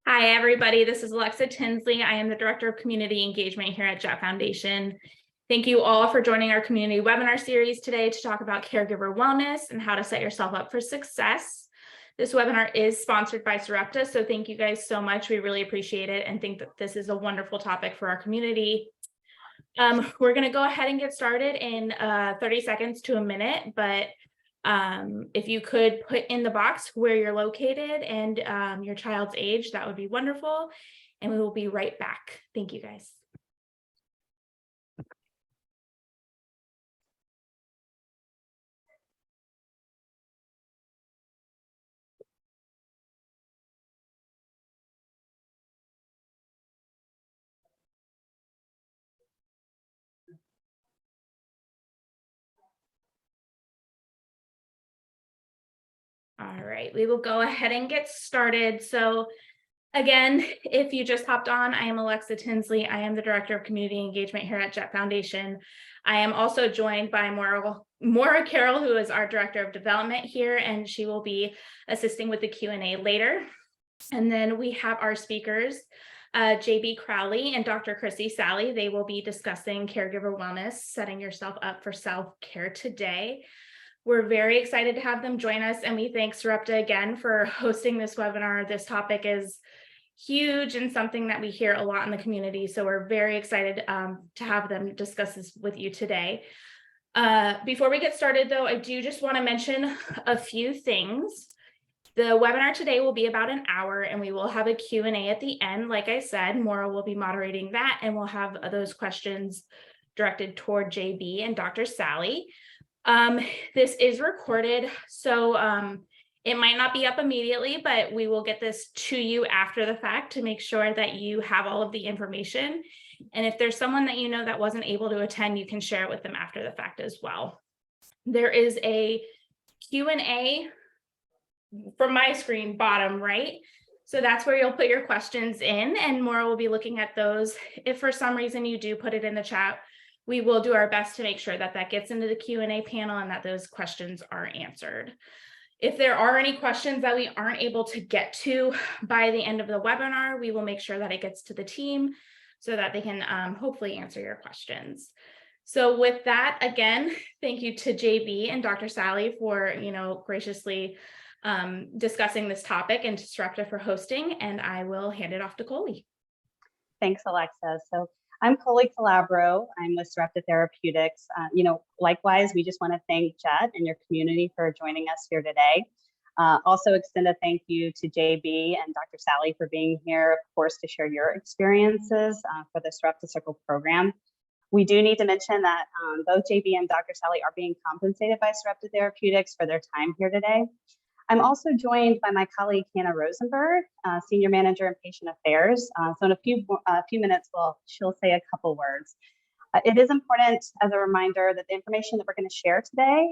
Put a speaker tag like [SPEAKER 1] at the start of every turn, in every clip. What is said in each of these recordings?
[SPEAKER 1] Hi, everybody. This is Alexa Tinsley. I am the Director of Community Engagement here at Jett Foundation. Thank you all for joining our community webinar series today to talk about caregiver wellness and how to set yourself up for success. This webinar is sponsored by Sarepta, so thank you guys so much. We really appreciate it and think that this is a wonderful topic for our community. We're going to go ahead and get started in 30 seconds to a minute, but if you could put in the box where you're located and your child's age, that would be wonderful. And we will be right back. Thank you, guys. All right, we will go ahead and get started. So again, if you just hopped on, I am Alexa Tinsley. I am the Director of Community Engagement here at Jett Foundation. I am also joined by Maura Carroll, who is our Director of Development here, and she will be assisting with the Q&A later. And then we have our speakers, JB Crowley and Dr. Chrissy Sally. They will be discussing caregiver wellness, setting yourself up for self-care today. We're very excited to have them join us, and we thank Sarepta again for hosting this webinar. This topic is huge and something that we hear a lot in the community, so we're very excited to have them discuss this with you today. Before we get started, though, I do just want to mention a few things. The webinar today will be about an hour, and we will have a Q&A at the end. Like I said, Maura will be moderating that, and we'll have those questions directed toward JB and Dr. Sally. This is recorded, so it might not be up immediately, but we will get this to you after the fact to make sure that you have all of the information. And if there's someone that you know that wasn't able to attend, you can share it with them after the fact as well. There is a Q&A from my screen, bottom right. So that's where you'll put your questions in, and Maura will be looking at those. If for some reason you do put it in the chat, we will do our best to make sure that that gets into the Q&A panel and that those questions are answered. If there are any questions that we aren't able to get to by the end of the webinar, we will make sure that it gets to the team so that they can hopefully answer your questions. So with that, again, thank you to JB and Dr. Sally for graciously discussing this topic, and to Sarepta for hosting, and I will hand it off to Coley.
[SPEAKER 2] Thanks, Alexa. So I'm Coley Calabro. I'm with Sarepta Therapeutics. Likewise, we just want to thank Jett and your community for joining us here today. Also extend a thank you to JB and Dr. Sally for being here, of course, to share your experiences for the Sarepta Circle program. We do need to mention that both JB and Dr. Sally are being compensated by Sarepta Therapeutics for their time here today. I'm also joined by my colleague, Hannah Rosenberg, Senior Manager in Patient Affairs. So in a few minutes, she'll say a couple words. It is important as a reminder that the information that we're going to share today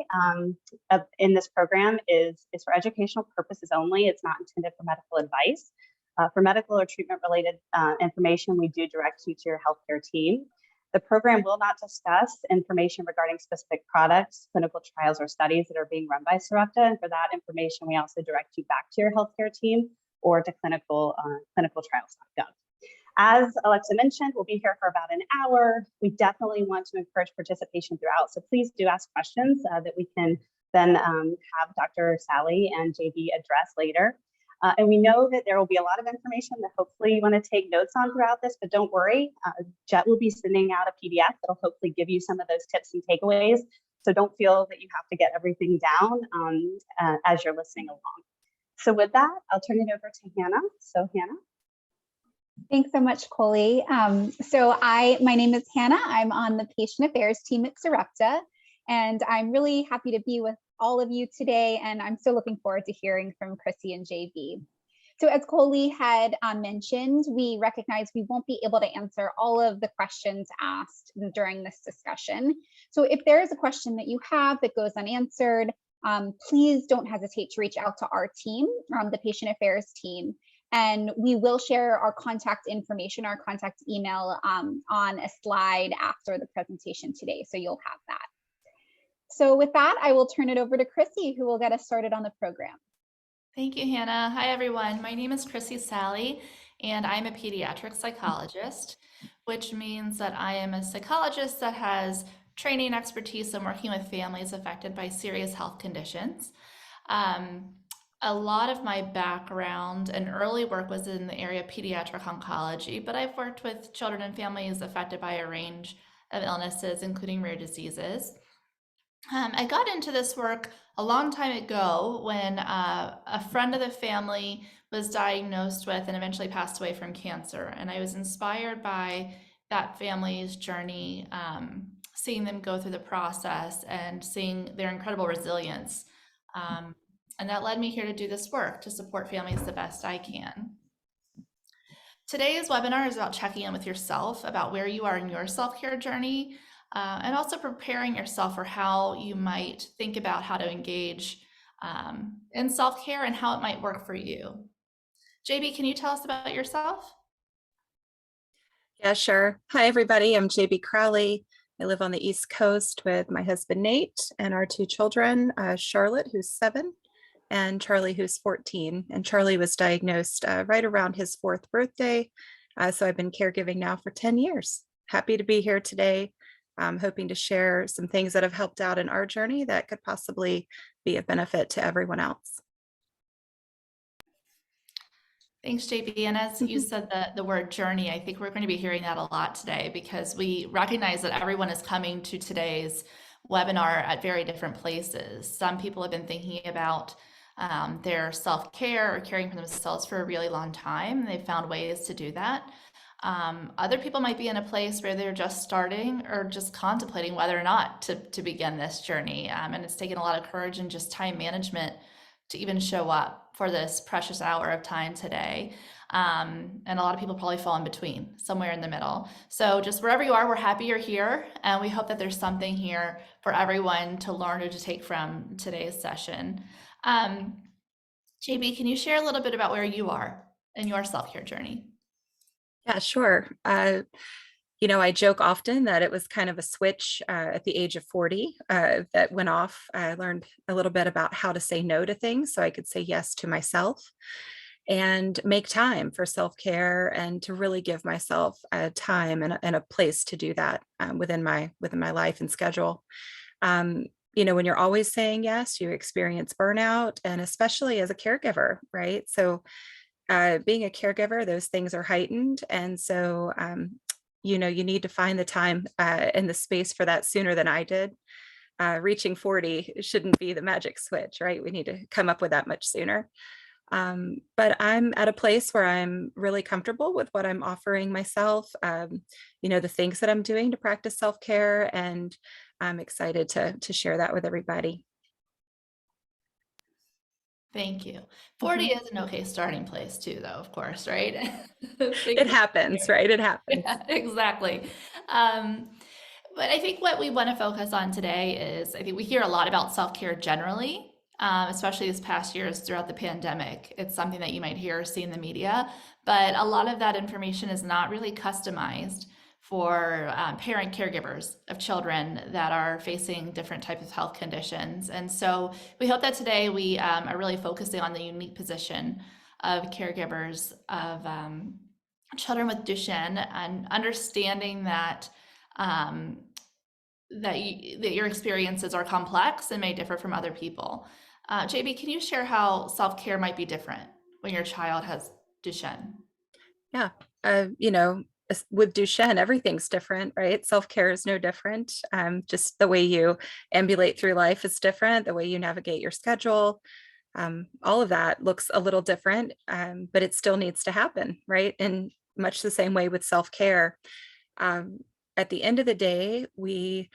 [SPEAKER 2] in this program is for educational purposes only. It's not intended for medical advice. For medical or treatment-related information, we do direct you to your healthcare team. The program will not discuss information regarding specific products, clinical trials, or studies that are being run by Sarepta. And for that information, we also direct you back to your healthcare team or to clinicaltrials.gov. As Alexa mentioned, we'll be here for about an hour. We definitely want to encourage participation throughout. So please do ask questions that we can then have Dr. Sally and JB address later. And we know that there will be a lot of information that hopefully you want to take notes on throughout this, but don't worry, Jett will be sending out a PDF that'll hopefully give you some of those tips and takeaways. So don't feel that you have to get everything down as you're listening along. So with that, I'll turn it over to Hannah. So Hannah.
[SPEAKER 3] Thanks so much, Coley. My name is Hannah. I'm on the Patient Affairs team at Sarepta, and I'm really happy to be with all of you today, and I'm so looking forward to hearing from Chrissy and JB. So as Coley had mentioned, we recognize we won't be able to answer all of the questions asked during this discussion. So if there is a question that you have that goes unanswered, please don't hesitate to reach out to our team, the Patient Affairs team, and we will share our contact information, our contact email on a slide after the presentation today, so you'll have that. So with that, I will turn it over to Chrissy, who will get us started on the program.
[SPEAKER 4] Thank you, Hannah. Hi, everyone. My name is Chrissy Sally, and I'm a pediatric psychologist, which means that I am a psychologist that has training expertise in working with families affected by serious health conditions. Um, a lot of my background and early work was in the area of pediatric oncology, but I've worked with children and families affected by a range of illnesses, including rare diseases. I got into this work a long time ago when a friend of the family was diagnosed with and eventually passed away from cancer. And I was inspired by that family's journey, seeing them go through the process and seeing their incredible resilience. And that led me here to do this work to support families the best I can. Today's webinar is about checking in with yourself about where you are in your self-care journey, and also preparing yourself for how you might think about how to engage in self-care and how it might work for you. JB, can you tell us about yourself?
[SPEAKER 5] Yeah, sure. Hi, everybody. I'm JB Crowley. I live on the East Coast with my husband, Nate, and our two children, Charlotte, who's 7, and Charlie, who's 14. And Charlie was diagnosed right around his 4th birthday. So I've been caregiving now for 10 years. Happy to be here today. I'm hoping to share some things that have helped out in our journey that could possibly be of benefit to everyone else.
[SPEAKER 4] Thanks, JB. And as you said the word journey, I think we're going to be hearing that a lot today because we recognize that everyone is coming to today's webinar at very different places. Some people have been thinking about their self-care or caring for themselves for a really long time. They've found ways to do that. Other people might be in a place where they're just starting or just contemplating whether or not to begin this journey. And it's taken a lot of courage and just time management to even show up for this precious hour of time today. And a lot of people probably fall in between, somewhere in the middle. So just wherever you are, we're happy you're here. And we hope that there's something here for everyone to learn or to take from today's session. JB, can you share a little bit about where you are in your self-care journey?
[SPEAKER 5] Yeah, sure. I joke often that it was kind of a switch at the age of 40 that went off. I learned a little bit about how to say no to things so I could say yes to myself and make time for self-care and to really give myself time and a place to do that within my life and schedule. When you're always saying yes, you experience burnout, and especially as a caregiver, right? So being a caregiver, those things are heightened. And so, you need to find the time and the space for that sooner than I did. Reaching 40 shouldn't be the magic switch, right? We need to come up with that much sooner. But I'm at a place where I'm really comfortable with what I'm offering myself, the things that I'm doing to practice self-care, and I'm excited to share that with everybody.
[SPEAKER 4] Thank you. 40 is an okay starting place too, though, of course, right?
[SPEAKER 5] It happens, right? It happens.
[SPEAKER 4] Yeah, exactly. But I think what we want to focus on today is, I think we hear a lot about self-care generally, especially this past years throughout the pandemic. It's something that you might hear or see in the media, but a lot of that information is not really customized for parent caregivers of children that are facing different types of health conditions. And so we hope that today we are really focusing on the unique position of caregivers of children with Duchenne, and understanding that your experiences are complex and may differ from other people. JB, can you share how self-care might be different when your child has Duchenne?
[SPEAKER 5] Yeah. With Duchenne, everything's different, right? Self-care is no different. Just the way you ambulate through life is different. The way you navigate your schedule, all of that looks a little different, but it still needs to happen, right? In much the same way with self-care. At the end of the day, we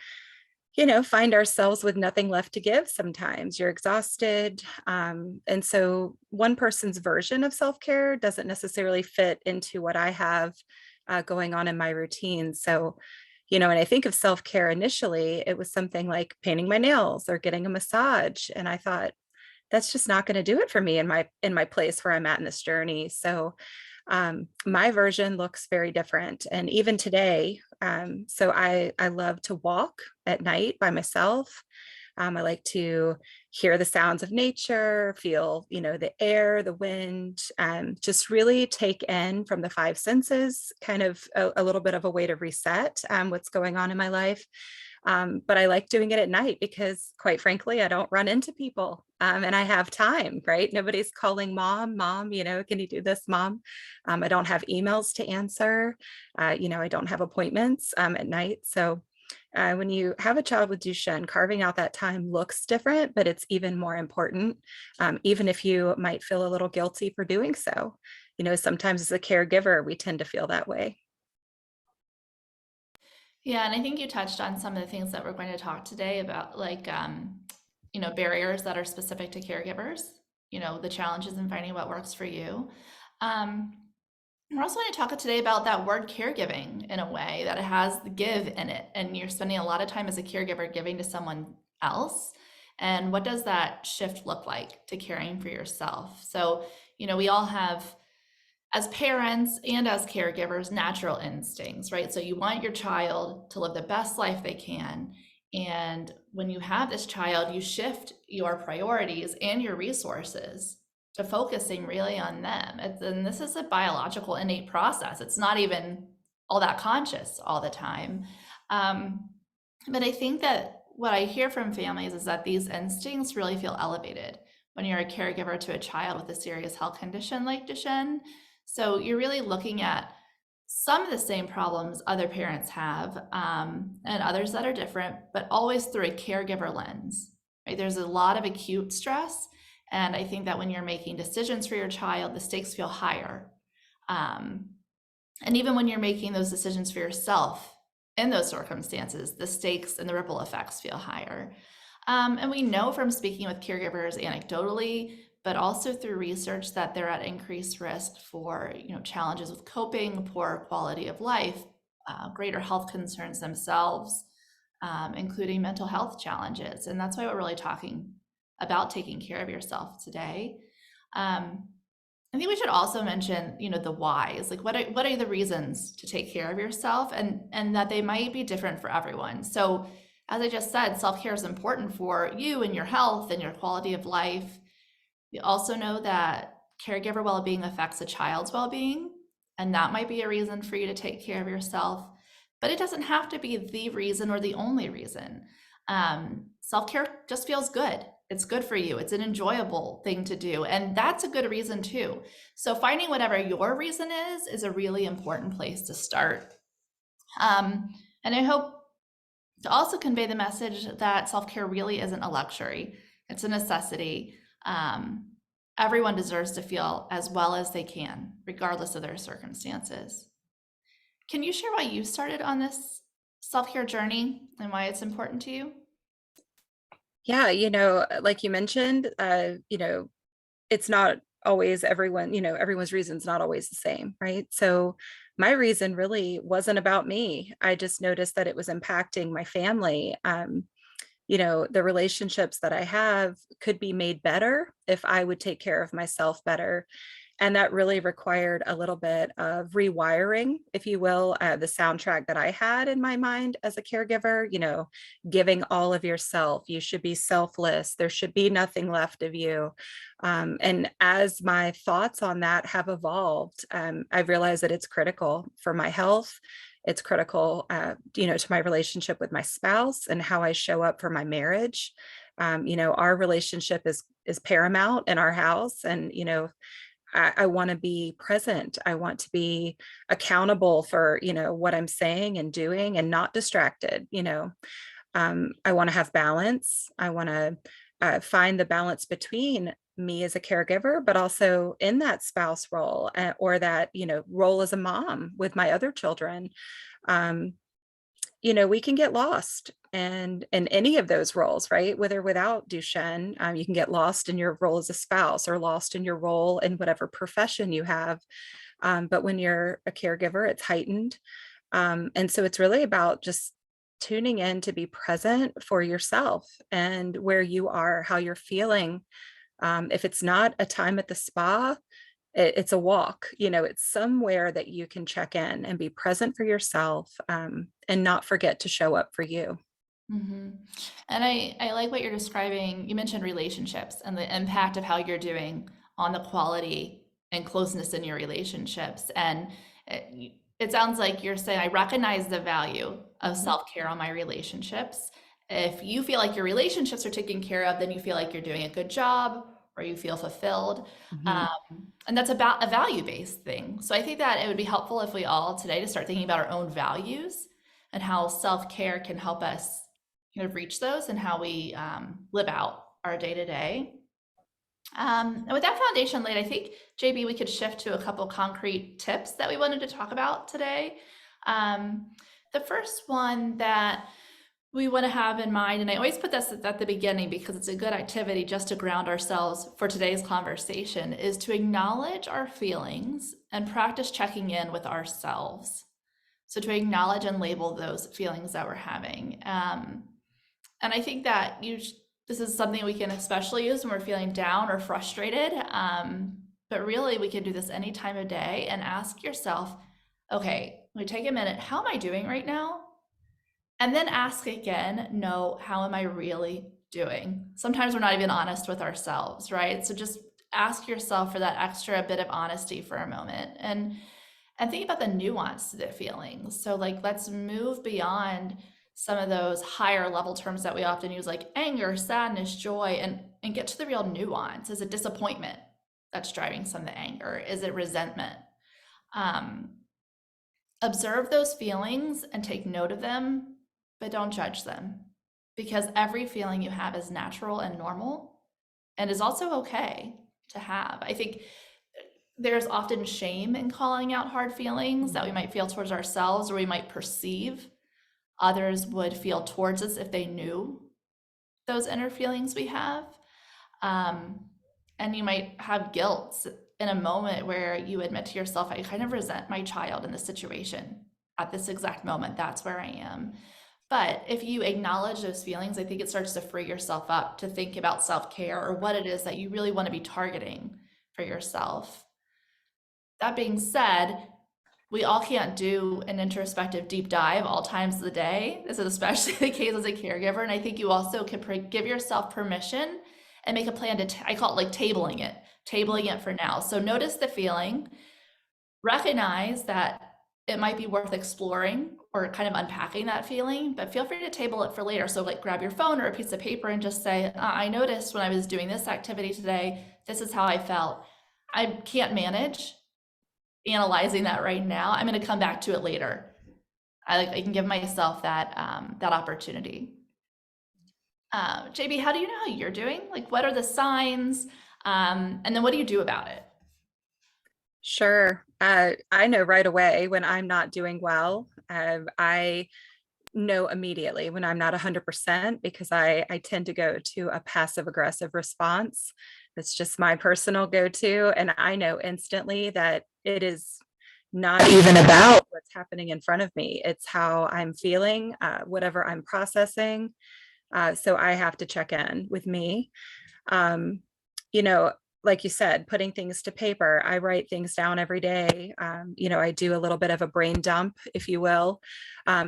[SPEAKER 5] find ourselves with nothing left to give. Sometimes you're exhausted. And so one person's version of self-care doesn't necessarily fit into what I have going on in my routine. So, when I think of self-care initially, it was something like painting my nails or getting a massage. And I thought, that's just not going to do it for me in my place where I'm at in this journey. So my version looks very different. And even today, so I love to walk at night by myself. I like to hear the sounds of nature, feel, the air, the wind, just really take in from the five senses, kind of a little bit of a way to reset what's going on in my life. But I like doing it at night because, quite frankly, I don't run into people and I have time, right? Nobody's calling mom, can you do this, mom? I don't have emails to answer. I don't have appointments at night. So when you have a child with Duchenne, carving out that time looks different, but it's even more important, even if you might feel a little guilty for doing so. Sometimes as a caregiver, we tend to feel that way.
[SPEAKER 4] Yeah, and I think you touched on some of the things that we're going to talk today about, like, barriers that are specific to caregivers, the challenges in finding what works for you. Um, we're also going to talk today about that word caregiving in a way that it has the give in it. And you're spending a lot of time as a caregiver giving to someone else. And what does that shift look like to caring for yourself? So, we all have, as parents and as caregivers, natural instincts, right? So you want your child to live the best life they can. And when you have this child, you shift your priorities and your resources to focusing really on them. And this is a biological innate process. It's not even all that conscious all the time. But I think that what I hear from families is that these instincts really feel elevated when you're a caregiver to a child with a serious health condition like Duchenne. So you're really looking at some of the same problems other parents have, and others that are different, but always through a caregiver lens, right? There's a lot of acute stress. And I think that when you're making decisions for your child, the stakes feel higher. And even when you're making those decisions for yourself in those circumstances, the stakes and the ripple effects feel higher. And we know from speaking with caregivers anecdotally, but also through research, that they're at increased risk for challenges with coping, poor quality of life, greater health concerns themselves, including mental health challenges. And that's why we're really talking about taking care of yourself today. I think we should also mention, the whys, like what are the reasons to take care of yourself, and that they might be different for everyone. So as I just said, self-care is important for you and your health and your quality of life. We also know that caregiver well-being affects a child's well-being, and that might be a reason for you to take care of yourself, but it doesn't have to be the reason or the only reason. Self-care just feels good. It's good for you. It's an enjoyable thing to do, and that's a good reason too. So finding whatever your reason is a really important place to start. And I hope to also convey the message that self-care really isn't a luxury. It's a necessity. Everyone deserves to feel as well as they can, regardless of their circumstances. Can you share why you started on this self-care journey and why it's important to you?
[SPEAKER 5] Yeah, like you mentioned, it's not always everyone's reason's not always the same, right? So my reason really wasn't about me. I just noticed that it was impacting my family. The relationships that I have could be made better if I would take care of myself better. And that really required a little bit of rewiring, if you will, the soundtrack that I had in my mind as a caregiver, giving all of yourself. You should be selfless. There should be nothing left of you. And as my thoughts on that have evolved, I've realized that it's critical for my health. It's critical, to my relationship with my spouse and how I show up for my marriage. Our relationship is paramount in our house, and I want to be present. I want to be accountable for, what I'm saying and doing, and not distracted. I want to have balance. I want to find the balance between me as a caregiver, but also in that spouse role, or that, role as a mom with my other children. We can get lost and in any of those roles, right? With or without Duchenne, you can get lost in your role as a spouse, or lost in your role in whatever profession you have. But when you're a caregiver, it's heightened. And so it's really about just tuning in to be present for yourself and where you are, how you're feeling. If it's not a time at the spa, it's a walk, it's somewhere that you can check in and be present for yourself, and not forget to show up for you.
[SPEAKER 4] hmm And I like what you're describing. You mentioned relationships and the impact of how you're doing on the quality and closeness in your relationships. And it sounds like you're saying, I recognize the value of
[SPEAKER 2] Mhm.
[SPEAKER 4] self-care on my relationships. If you feel like your relationships are taken care of, then you feel like you're doing a good job or you feel fulfilled.
[SPEAKER 5] Mhm.
[SPEAKER 4] And that's about a value-based thing. So I think that it would be helpful if we all today to start thinking about our own values and how self-care can help us reach those and how we live out our day to day. And with that foundation laid, I think, JB, we could shift to a couple concrete tips that we wanted to talk about today. The first one that we want to have in mind, and I always put this at the beginning because it's a good activity just to ground ourselves for today's conversation, is to acknowledge our feelings and practice checking in with ourselves. So to acknowledge and label those feelings that we're having. And I think that this is something we can especially use when we're feeling down or frustrated. But really, we can do this any time of day and ask yourself, okay, we take a minute, how am I doing right now? And then ask again, no, how am I really doing? Sometimes we're not even honest with ourselves, right? So just ask yourself for that extra bit of honesty for a moment and think about the nuance to the feelings. So like, let's move beyond some of those higher level terms that we often use, like anger, sadness, joy, and get to the real nuance. Is it disappointment that's driving some of the anger? Is it resentment? Observe those feelings and take note of them, but don't judge them, because every feeling you have is natural and normal and is also okay to have. I think there's often shame in calling out hard feelings that we might feel towards ourselves or we might perceive others would feel towards us if they knew those inner feelings we have. And you might have guilt in a moment where you admit to yourself, I kind of resent my child in this situation at this exact moment. That's where I am. But if you acknowledge those feelings, I think it starts to free yourself up to think about self-care or what it is that you really want to be targeting for yourself. That being said, we all can't do an introspective deep dive all times of the day. This is especially the case as a caregiver. And I think you also can give yourself permission and make a plan to, I call it like tabling it for now. So notice the feeling, recognize that it might be worth exploring or kind of unpacking that feeling, but feel free to table it for later. So like grab your phone or a piece of paper and just say, I noticed when I was doing this activity today, this is how I felt. I can't manage analyzing that right now. I'm going to come back to it later. I can give myself that that opportunity. JB, how do you know how you're doing? Like, what are the signs? And then what do you do about it?
[SPEAKER 5] Sure. I know right away when I'm not doing well. I know immediately when I'm not 100% because I tend to go to a passive aggressive response. It's just my personal go-to. And I know instantly that it is not even about what's happening in front of me. It's how I'm feeling, whatever I'm processing. So I have to check in with me. Um, you know, like you said, putting things to paper, I write things down every day. I do a little bit of a brain dump, if you will,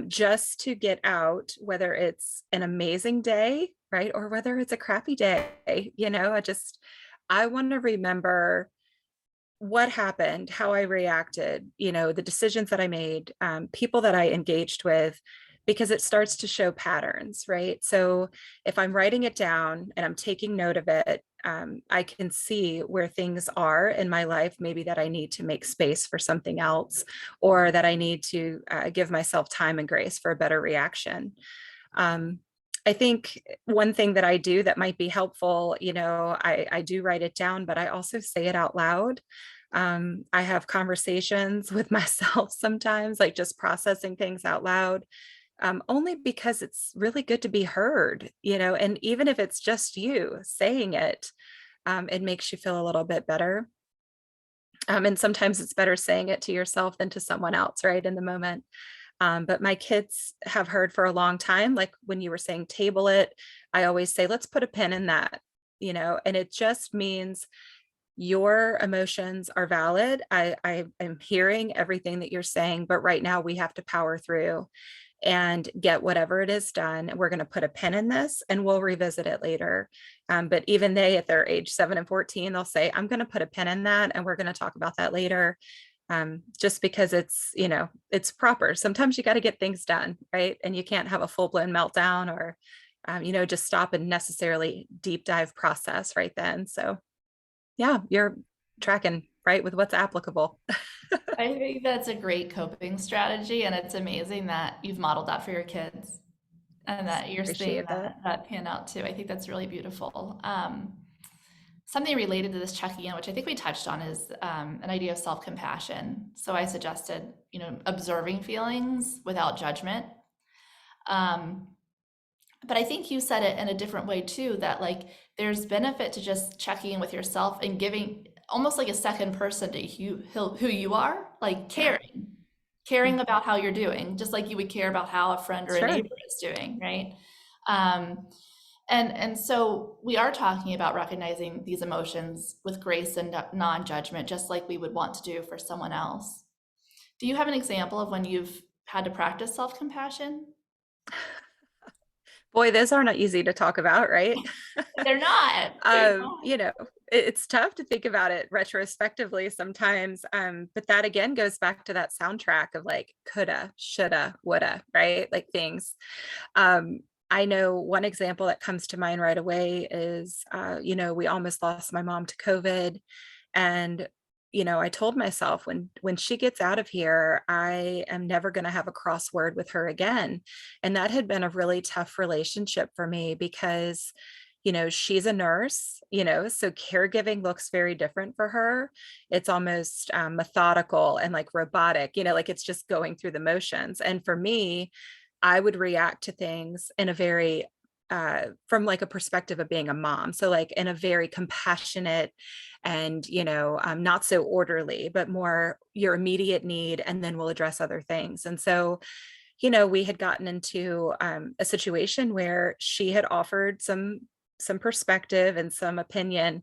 [SPEAKER 5] just to get out, whether it's an amazing day, right? Or whether it's a crappy day, I want to remember what happened, how I reacted, the decisions that I made, people that I engaged with, because it starts to show patterns, right? So if I'm writing it down and I'm taking note of it, I can see where things are in my life, maybe that I need to make space for something else, or that I need to give myself time and grace for a better reaction. I think one thing that I do that might be helpful, I do write it down, but I also say it out loud. I have conversations with myself sometimes, like just processing things out loud, only because it's really good to be heard, and even if it's just you saying it, it makes you feel a little bit better. And sometimes it's better saying it to yourself than to someone else, right, in the moment. But my kids have heard for a long time, like when you were saying table it, I always say, let's put a pin in that, and it just means your emotions are valid. I am hearing everything that you're saying, but right now we have to power through. and get whatever it is done. We're going to put a pin in this and we'll revisit it later. But even they, at their age 7 and 14, they'll say, I'm going to put a pin in that and we're going to talk about that later. Just because it's, it's proper. Sometimes you got to get things done, right? And you can't have a full-blown meltdown or, just stop and necessarily deep dive process right then. So yeah, you're tracking right with what's applicable.
[SPEAKER 4] I think that's a great coping strategy, and it's amazing that you've modeled that for your kids and that you're seeing
[SPEAKER 5] Appreciate that.
[SPEAKER 4] that pan out too. I think that's really beautiful. Something related to this checking in, which I think we touched on, is an idea of self-compassion. So I suggested, observing feelings without judgment. But I think you said it in a different way too, that like there's benefit to just checking in with yourself and giving almost like a second person to who you are, like caring about how you're doing, just like you would care about how a friend or a neighbor is doing, right? And so we are talking about recognizing these emotions with grace and non-judgment, just like we would want to do for someone else. Do you have an example of when you've had to practice self-compassion?
[SPEAKER 5] Boy, those are not easy to talk about, right?
[SPEAKER 4] They're not. They're not.
[SPEAKER 5] It's tough to think about it retrospectively sometimes. But that again goes back to that soundtrack of like coulda, shoulda, woulda, right? Like things. I know one example that comes to mind right away is, we almost lost my mom to COVID. And, I told myself when she gets out of here, I am never going to have a crossword with her again. And that had been a really tough relationship for me because, she's a nurse, so caregiving looks very different for her. It's almost methodical and like robotic, like it's just going through the motions. And for me, I would react to things in a very, from like a perspective of being a mom. So like in a very compassionate and, not so orderly, but more your immediate need, and then we'll address other things. And so, we had gotten into a situation where she had offered some perspective and some opinion,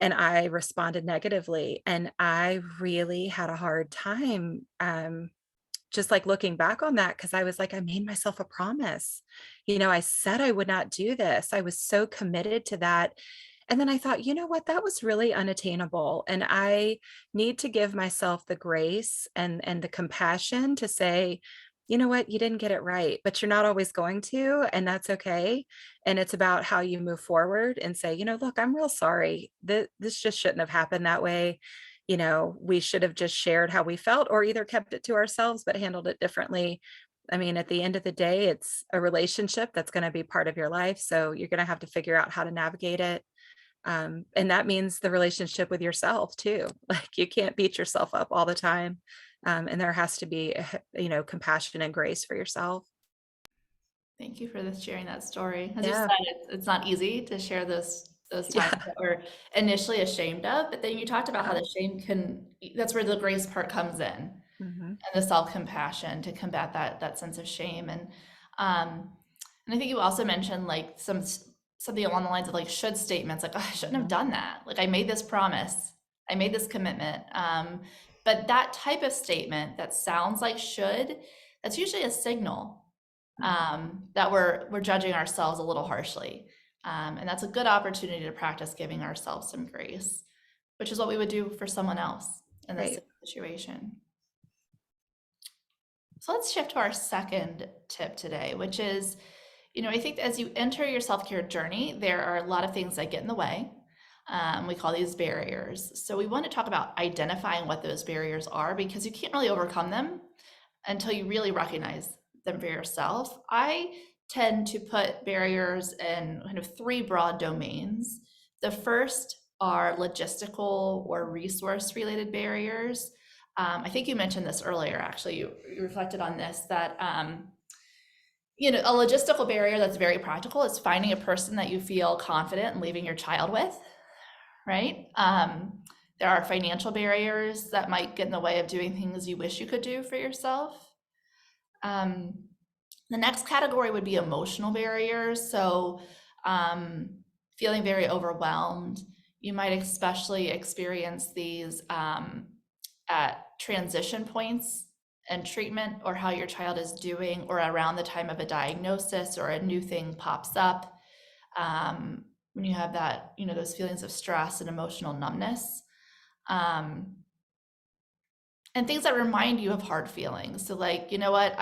[SPEAKER 5] and I responded negatively. And I really had a hard time just like looking back on that, because I was like, I made myself a promise. I said I would not do this. I was so committed to that. And then I thought, you know what, that was really unattainable. And I need to give myself the grace and the compassion to say, you know what, you didn't get it right, but you're not always going to, and that's okay. And it's about how you move forward and say, look, I'm real sorry. This just shouldn't have happened that way. We should have just shared how we felt, or either kept it to ourselves, but handled it differently. I mean, at the end of the day, it's a relationship that's going to be part of your life. So you're going to have to figure out how to navigate it. And that means the relationship with yourself too. Like you can't beat yourself up all the time. And there has to be, compassion and grace for yourself.
[SPEAKER 4] Thank you for sharing that story. As you
[SPEAKER 5] Yeah.
[SPEAKER 4] said, it's not easy to share those times that we're initially ashamed of, but then you talked about how the shame that's where the grace part comes in, and the self-compassion to combat that sense of shame. And I think you also mentioned like something along the lines of like should statements, like, oh, I shouldn't have done that. Like I made this promise, I made this commitment. But that type of statement that sounds like should, that's usually a signal that we're judging ourselves a little harshly. And that's a good opportunity to practice giving ourselves some grace, which is what we would do for someone else in this situation. So let's shift to our second tip today, which is, I think as you enter your self-care journey, there are a lot of things that get in the way. We call these barriers. So we want to talk about identifying what those barriers are, because you can't really overcome them until you really recognize them for yourself. I tend to put barriers in kind of three broad domains. The first are logistical or resource related barriers. I think you mentioned this earlier, actually, you reflected on this, that a logistical barrier that's very practical is finding a person that you feel confident in leaving your child with, right? There are financial barriers that might get in the way of doing things you wish you could do for yourself. The next category would be emotional barriers. So feeling very overwhelmed. You might especially experience these at transition points and treatment, or how your child is doing, or around the time of a diagnosis or a new thing pops up, when you have that, those feelings of stress and emotional numbness, and things that remind you of hard feelings. So like, you know what,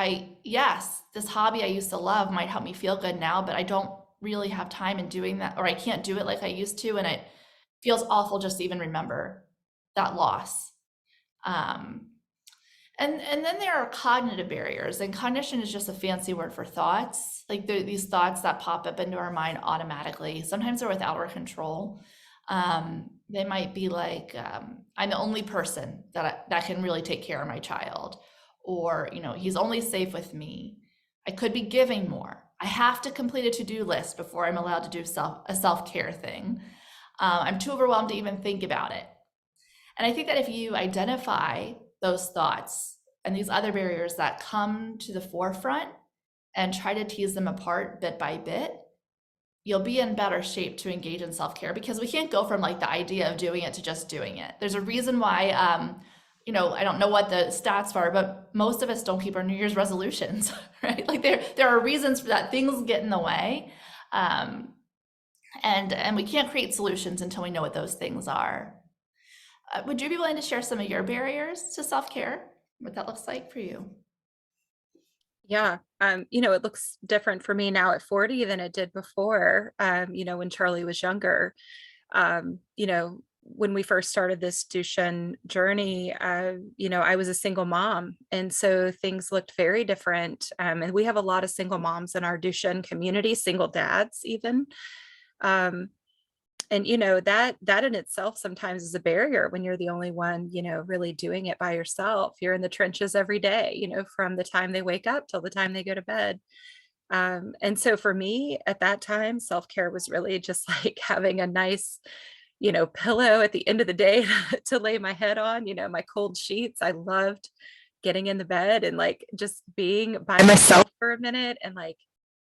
[SPEAKER 4] yes, this hobby I used to love might help me feel good now, but I don't really have time in doing that, or I can't do it like I used to, and it feels awful just to even remember that loss. And then there are cognitive barriers, and cognition is just a fancy word for thoughts. Like these thoughts that pop up into our mind automatically. Sometimes they're without our control. They might be like, I'm the only person that can really take care of my child, or he's only safe with me. I could be giving more. I have to complete a to-do list before I'm allowed to do a self-care thing. I'm too overwhelmed to even think about it. And I think that if you identify those thoughts and these other barriers that come to the forefront and try to tease them apart bit by bit, you'll be in better shape to engage in self-care, because we can't go from like the idea of doing it to just doing it. There's a reason why, I don't know what the stats are, but most of us don't keep our New Year's resolutions, right? Like there are reasons for that. Things get in the way. And we can't create solutions until we know what those things are. Would you be willing to share some of your barriers to self-care, what that looks like for you?
[SPEAKER 5] Yeah. It looks different for me now at 40 than it did before, when Charlie was younger. When we first started this Duchenne journey, I was a single mom. And so things looked very different. And we have a lot of single moms in our Duchenne community, single dads even. And that in itself sometimes is a barrier when you're the only one, really doing it by yourself. You're in the trenches every day, from the time they wake up till the time they go to bed. And so for me at that time, self-care was really just like having a nice, pillow at the end of the day to lay my head on, my cold sheets. I loved getting in the bed and like just being by myself for a minute and like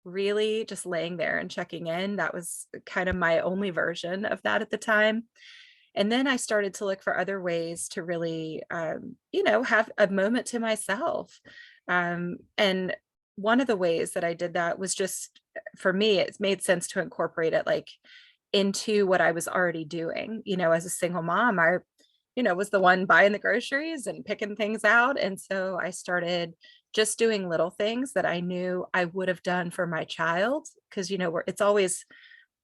[SPEAKER 5] really just laying there and checking in. That was kind of my only version of that at the time. And then I started to look for other ways to really, have a moment to myself. And one of the ways that I did that was just, for me, it made sense to incorporate it like into what I was already doing. As a single mom, I was the one buying the groceries and picking things out. And so I started just doing little things that I knew I would have done for my child, because, it's always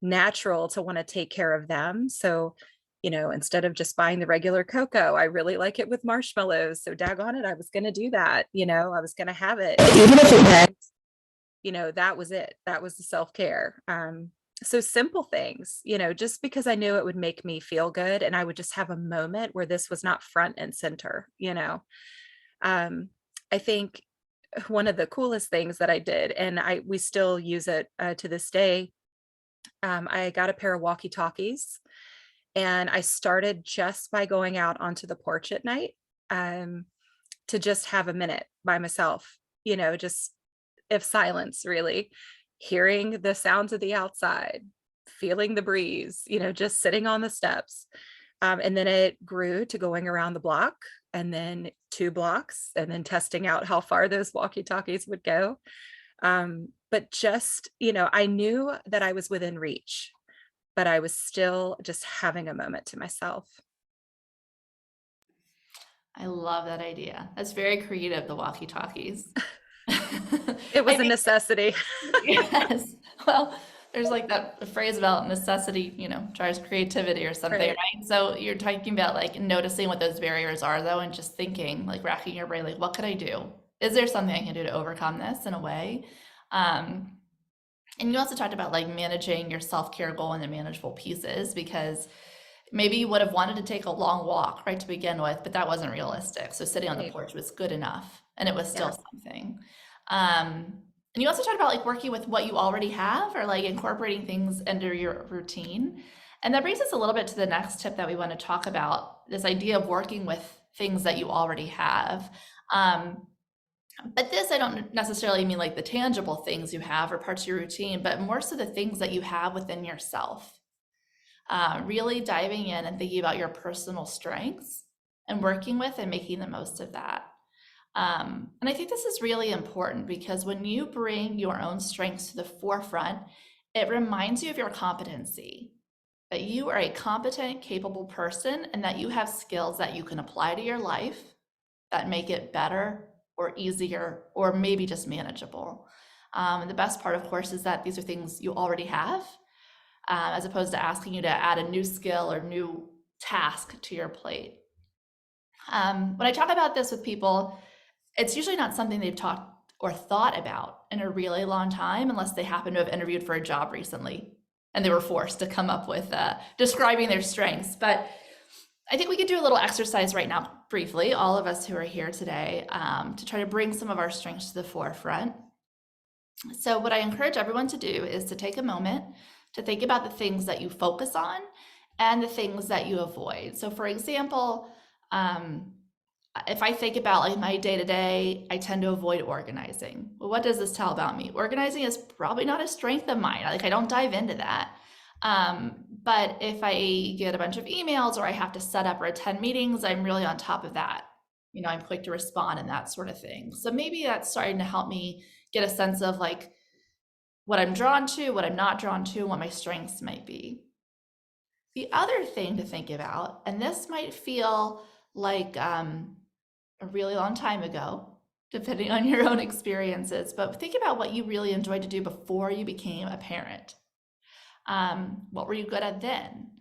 [SPEAKER 5] natural to want to take care of them. So, instead of just buying the regular cocoa, I really like it with marshmallows. So daggone it, I was going to do that. I was going to have it. Even if it meant, that was it. That was the self-care. So simple things, just because I knew it would make me feel good and I would just have a moment where this was not front and center. I think one of the coolest things that I did, and we still use it to this day, I got a pair of walkie-talkies, and I started just by going out onto the porch at night to just have a minute by myself, just if silence, really, hearing the sounds of the outside, feeling the breeze, just sitting on the steps. And then it grew to going around the block, and then 2 blocks, and then testing out how far those walkie-talkies would go. But just, I knew that I was within reach, but I was still just having a moment to myself.
[SPEAKER 4] I love that idea. That's very creative, the walkie-talkies.
[SPEAKER 5] It was a necessity.
[SPEAKER 4] Yes. Well, there's like that phrase about necessity, drives creativity or something, right? So you're talking about like noticing what those barriers are though, and just thinking, like racking your brain, like what could I do? Is there something I can do to overcome this in a way? And you also talked about like managing your self-care goal into manageable pieces, because maybe you would have wanted to take a long walk, right, to begin with, but that wasn't realistic. So sitting on the porch was good enough, and it was still something. And you also talked about like working with what you already have, or like incorporating things into your routine. And that brings us a little bit to the next tip that we want to talk about, this idea of working with things that you already have. But this, I don't necessarily mean like the tangible things you have or parts of your routine, but more so the things that you have within yourself. Really diving in and thinking about your personal strengths and working with and making the most of that. And I think this is really important because when you bring your own strengths to the forefront, it reminds you of your competency, that you are a competent, capable person, and that you have skills that you can apply to your life that make it better or easier or maybe just manageable. And the best part, of course, is that these are things you already have, as opposed to asking you to add a new skill or new task to your plate. When I talk about this with people, it's usually not something they've talked or thought about in a really long time, unless they happen to have interviewed for a job recently and they were forced to come up with describing their strengths. But I think we could do a little exercise right now, briefly, all of us who are here today, to try to bring some of our strengths to the forefront. So what I encourage everyone to do is to take a moment to think about the things that you focus on and the things that you avoid. So for example, if I think about like my day-to-day, I tend to avoid organizing. Well, what does this tell about me? Organizing is probably not a strength of mine. Like, I don't dive into that. But if I get a bunch of emails or I have to set up or attend meetings, I'm really on top of that. You know, I'm quick to respond and that sort of thing. So maybe that's starting to help me get a sense of like what I'm drawn to, what I'm not drawn to, what my strengths might be. The other thing to think about, and this might feel like a really long time ago, depending on your own experiences, but think about what you really enjoyed to do before you became a parent. What were you good at then?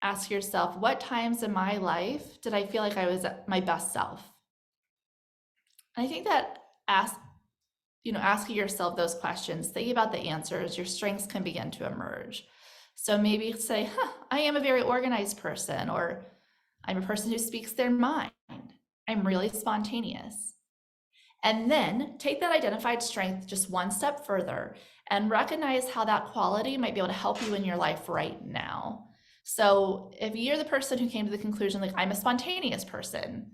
[SPEAKER 4] Ask yourself, what times in my life did I feel like I was at my best self? And I think that asking yourself those questions, thinking about the answers, your strengths can begin to emerge. So maybe say, I am a very organized person, or I'm a person who speaks their mind. I'm really spontaneous. And then take that identified strength just one step further and recognize how that quality might be able to help you in your life right now. So if you're the person who came to the conclusion, like, I'm a spontaneous person,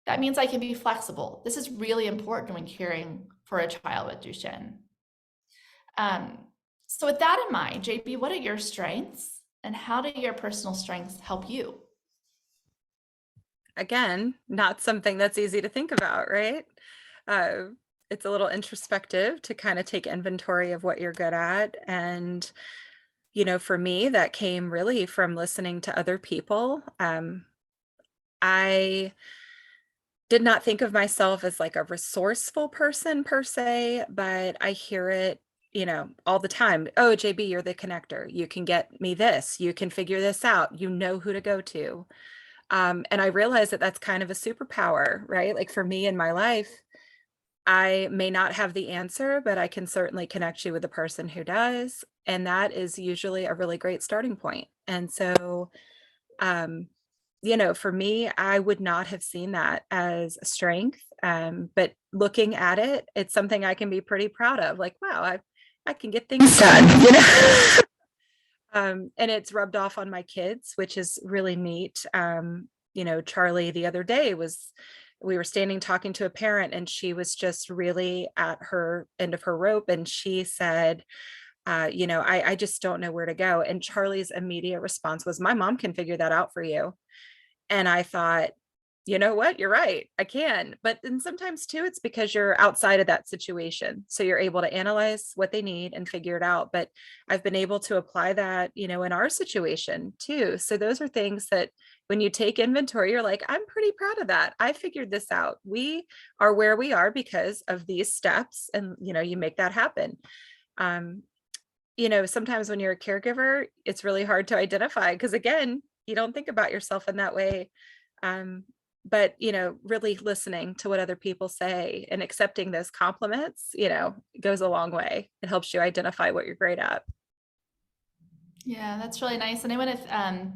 [SPEAKER 4] that means I can be flexible. This is really important when caring for a child with Duchenne. So with that in mind, JB, what are your strengths and how do your personal strengths help you?
[SPEAKER 5] Again, not something that's easy to think about, right? It's a little introspective to kind of take inventory of what you're good at. And, you know, for me, that came really from listening to other people. I did not think of myself as like a resourceful person per se, but I hear it, you know, all the time. Oh, JB, you're the connector. You can get me this. You can figure this out. You know who to go to. And I realize that that's kind of a superpower, right? Like for me in my life, I may not have the answer, but I can certainly connect you with the person who does. And that is usually a really great starting point. And so, you know, for me, I would not have seen that as a strength. But looking at it, it's something I can be pretty proud of. Like, wow, I can get things done, you know? And it's rubbed off on my kids, which is really neat. You know, Charlie the other day we were standing talking to a parent and she was just really at her end of her rope. And she said, you know, I just don't know where to go. And Charlie's immediate response was, my mom can figure that out for you. And I thought, you know what, you're right, I can. But then sometimes too, it's because you're outside of that situation. So you're able to analyze what they need and figure it out. But I've been able to apply that, you know, in our situation too. So those are things that when you take inventory, you're like, I'm pretty proud of that. I figured this out. We are where we are because of these steps. And, you know, you make that happen. You know, sometimes when you're a caregiver, it's really hard to identify because again, you don't think about yourself in that way. But, you know, really listening to what other people say and accepting those compliments, you know, goes a long way. It helps you identify what you're great at.
[SPEAKER 4] Yeah, that's really nice. And I want to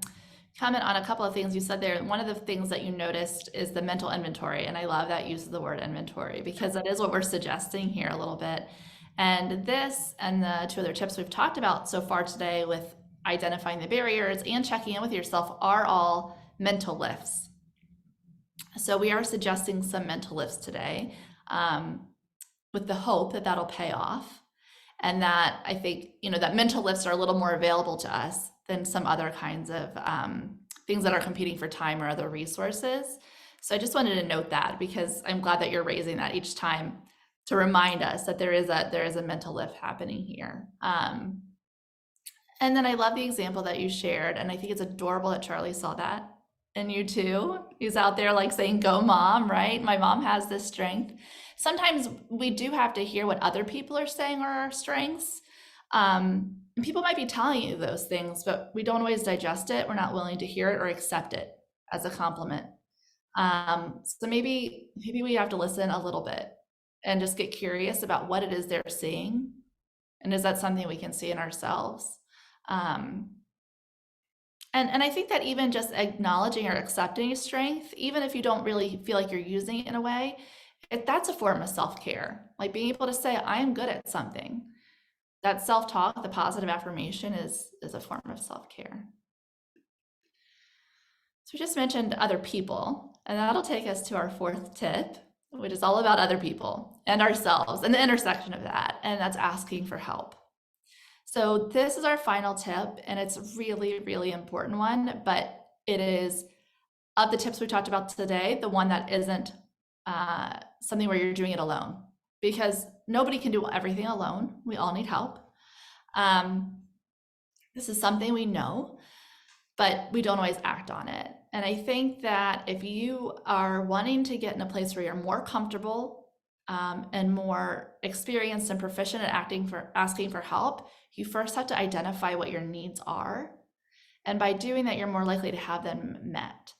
[SPEAKER 4] comment on a couple of things you said there. One of the things that you noticed is the mental inventory. And I love that use of the word inventory because that is what we're suggesting here a little bit. And this and the two other tips we've talked about so far today with identifying the barriers and checking in with yourself are all mental lifts. So we are suggesting some mental lifts today with the hope that that'll pay off. And that I think, you know, that mental lifts are a little more available to us than some other kinds of things that are competing for time or other resources. So I just wanted to note that, because I'm glad that you're raising that each time to remind us that there is a mental lift happening here. And then I love the example that you shared, and I think it's adorable that Charlie saw that in you too. He's out there like saying, "Go mom," right? My mom has this strength. Sometimes we do have to hear what other people are saying are our strengths. And people might be telling you those things, but we don't always digest it. We're not willing to hear it or accept it as a compliment. So maybe we have to listen a little bit and just get curious about what it is they're seeing. And is that something we can see in ourselves? And I think that even just acknowledging or accepting a strength, even if you don't really feel like you're using it in a way, that's a form of self-care. Like being able to say, I am good at something. That self-talk, the positive affirmation is a form of self-care. So we just mentioned other people, and that'll take us to our fourth tip, which is all about other people and ourselves and the intersection of that, and that's asking for help. So this is our final tip, and it's a really, really important one, but it is, of the tips we talked about today, the one that isn't something where you're doing it alone, because nobody can do everything alone. We all need help. This is something we know, but we don't always act on it. And I think that if you are wanting to get in a place where you're more comfortable and more experienced and proficient at asking for help, you first have to identify what your needs are. And by doing that, you're more likely to have them met.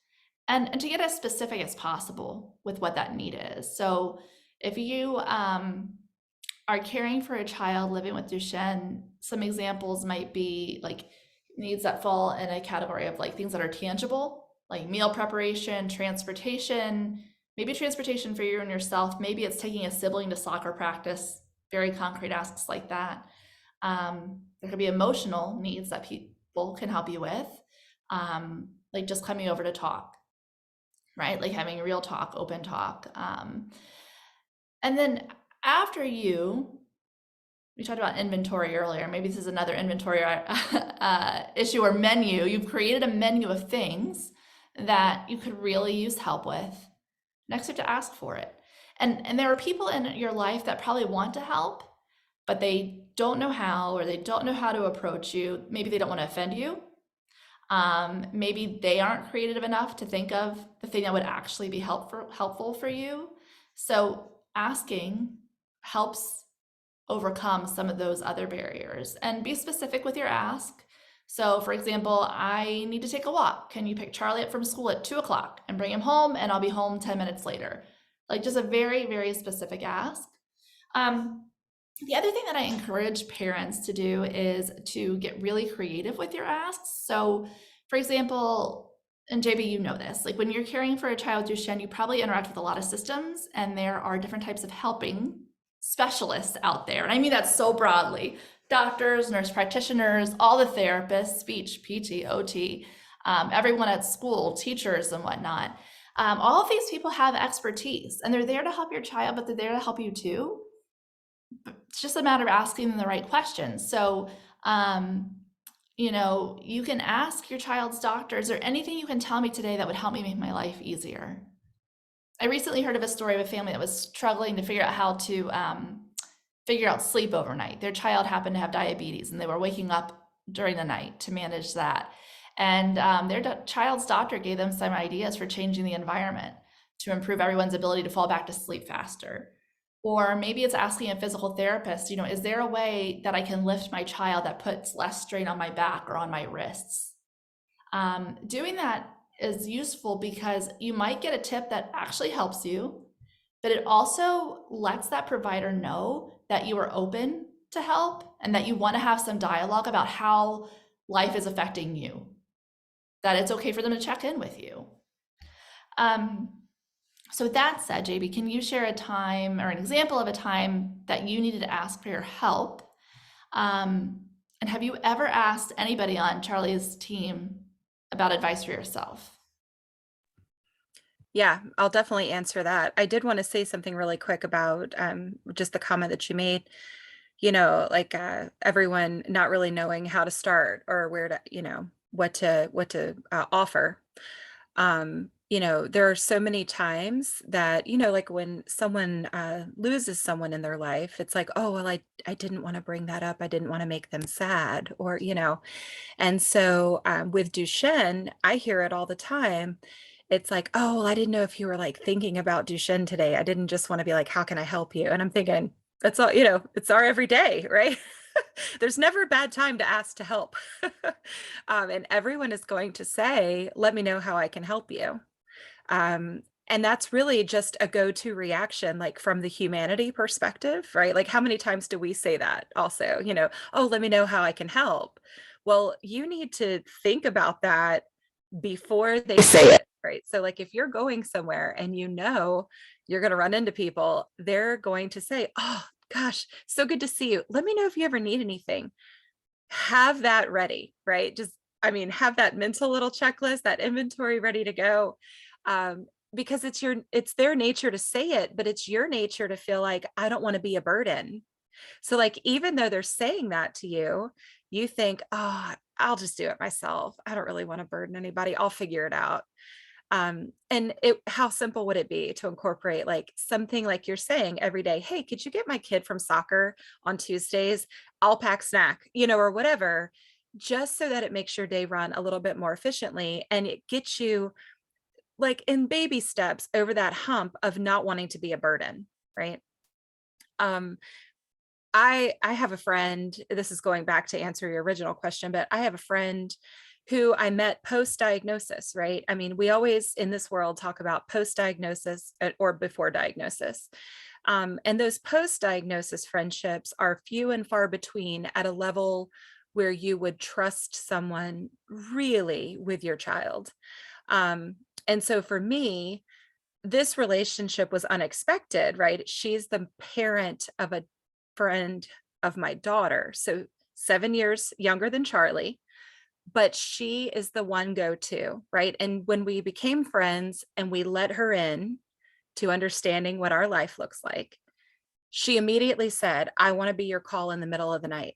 [SPEAKER 4] And to get as specific as possible with what that need is. So if you are caring for a child living with Duchenne, some examples might be like needs that fall in a category of like things that are tangible, like meal preparation, transportation, maybe transportation for you and yourself. Maybe it's taking a sibling to soccer practice, very concrete asks like that. There could be emotional needs that people can help you with, like just coming over to talk, right? Like having real talk, open talk. And then after we talked about inventory earlier, maybe this is another inventory issue or menu. You've created a menu of things that you could really use help with. Next, you have to ask for it. And there are people in your life that probably want to help, but they don't know how, or they don't know how to approach you. Maybe they don't want to offend you. Maybe they aren't creative enough to think of the thing that would actually be helpful for you. So asking helps overcome some of those other barriers, and be specific with your ask. So for example, I need to take a walk. Can you pick Charlie up from school at 2:00 and bring him home, and I'll be home 10 minutes later? Like just a very, very specific ask. The other thing that I encourage parents to do is to get really creative with your asks. So for example, and JB, you know this, like when you're caring for a child with Duchenne, you probably interact with a lot of systems, and there are different types of helping specialists out there. And I mean that so broadly: doctors, nurse practitioners, all the therapists, speech, PT, OT, everyone at school, teachers and whatnot. All of these people have expertise, and they're there to help your child, but they're there to help you too. It's just a matter of asking them the right questions. So, you can ask your child's doctor, is there anything you can tell me today that would help me make my life easier? I recently heard of a story of a family that was struggling to figure out how to figure out sleep overnight. Their child happened to have diabetes, and they were waking up during the night to manage that. And their child's doctor gave them some ideas for changing the environment to improve everyone's ability to fall back to sleep faster. Or maybe it's asking a physical therapist, is there a way that I can lift my child that puts less strain on my back or on my wrists? Doing that is useful because you might get a tip that actually helps you, but it also lets that provider know that you are open to help and that you want to have some dialogue about how life is affecting you, that it's okay for them to check in with you. So with that said, JB, can you share a time or an example of a time that you needed to ask for your help? And have you ever asked anybody on Charlie's team about advice for yourself?
[SPEAKER 5] Yeah, I'll definitely answer that. I did want to say something really quick about just the comment that you made, like everyone not really knowing how to start or where to, what to offer. there are so many times that, like when someone loses someone in their life, it's like, oh, well, I didn't want to bring that up. I didn't want to make them sad, or, and so with Duchenne, I hear it all the time. It's like, oh, well, I didn't know if you were like thinking about Duchenne today. I didn't just want to be like, how can I help you? And I'm thinking, that's all, it's our everyday, right? There's never a bad time to ask to help. And everyone is going to say, let me know how I can help you. And that's really just a go-to reaction, like from the humanity perspective, right? Like how many times do we say that also, oh, let me know how I can help. Well, you need to think about that before they say it, right? So like if you're going somewhere and you're going to run into people, they're going to say, oh gosh, so good to see you. Let me know if you ever need anything. Have that ready, right? Have that mental little checklist, that inventory ready to go. Because it's their nature to say it, but it's your nature to feel like, I don't want to be a burden. So like, even though they're saying that to you, you think, oh, I'll just do it myself. I don't really want to burden anybody. I'll figure it out. How simple would it be to incorporate like something like you're saying every day? Hey, could you get my kid from soccer on Tuesdays? I'll pack snack, or whatever, just so that it makes your day run a little bit more efficiently. And it gets you like in baby steps over that hump of not wanting to be a burden, right? I have a friend, this is going back to answer your original question, but I have a friend who I met post-diagnosis, right? We always in this world talk about post-diagnosis or before diagnosis. And those post-diagnosis friendships are few and far between at a level where you would trust someone really with your child. And so for me, this relationship was unexpected, right? She's the parent of a friend of my daughter. So 7 years younger than Charlie, but she is the one go-to, right? And when we became friends and we let her in to understanding what our life looks like, she immediately said, I want to be your call in the middle of the night.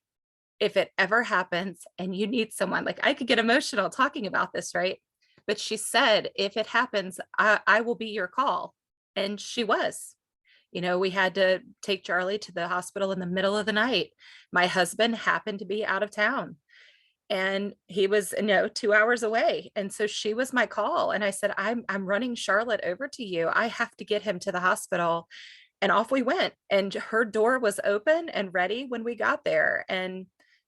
[SPEAKER 5] If it ever happens and you need someone, like I could get emotional talking about this, right? But she said, if it happens, I will be your call. And she was. We had to take Charlie to the hospital in the middle of the night. My husband happened to be out of town and he was, 2 hours away. And so she was my call. And I said, I'm running Charlotte over to you. I have to get him to the hospital. And off we went. And her door was open and ready when we got there. And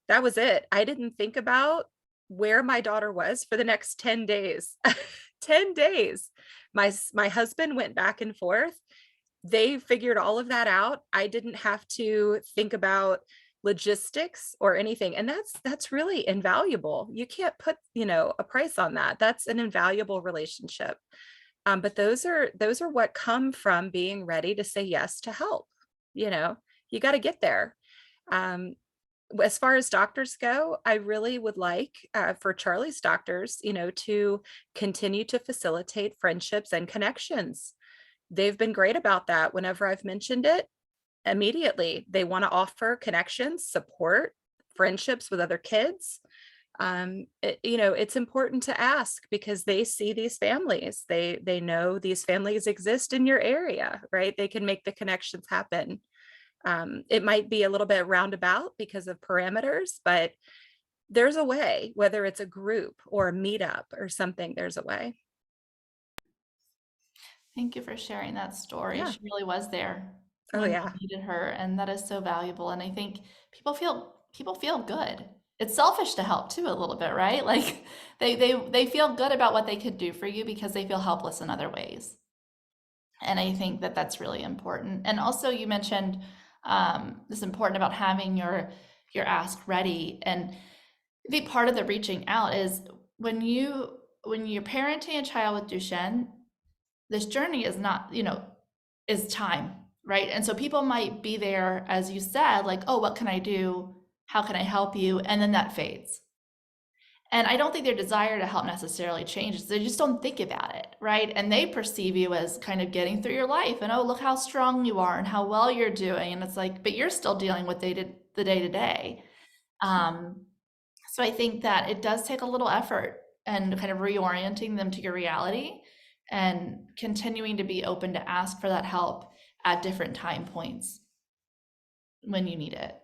[SPEAKER 5] that was it. I didn't think about where my daughter was for the next 10 days. 10 days. My husband went back and forth. They figured all of that out. I didn't have to think about logistics or anything. And that's really invaluable. You can't put, a price on that. That's an invaluable relationship. But those are what come from being ready to say yes to help. You got to get there. As far as doctors go, I really would like for Charlie's doctors, to continue to facilitate friendships and connections. They've been great about that. Whenever I've mentioned it, immediately they want to offer connections, support, friendships with other kids. It's important to ask because they see these families. They know these families exist in your area, right? They can make the connections happen. It might be a little bit roundabout because of parameters, but there's a way, whether it's a group or a meetup or something, there's a way.
[SPEAKER 4] Thank you for sharing that story.
[SPEAKER 5] Yeah.
[SPEAKER 4] She really was there
[SPEAKER 5] Oh,
[SPEAKER 4] when
[SPEAKER 5] yeah.
[SPEAKER 4] you needed her, and that is so valuable. And I think people feel good. It's selfish to help too, a little bit, right? Like they feel good about what they could do for you because they feel helpless in other ways. And I think that that's really important. And also, you mentioned this important about having your ask ready. And I think part of the reaching out is when you're parenting a child with Duchenne, this journey is not, is time, right? And so people might be there, as you said, like, oh, what can I do? How can I help you? And then that fades. And I don't think their desire to help necessarily changes. They just don't think about it, right? And they perceive you as kind of getting through your life and, oh, look how strong you are and how well you're doing. And it's like, but you're still dealing with the day-to-day. So I think that it does take a little effort and kind of reorienting them to your reality and continuing to be open to ask for that help at different time points when you need it.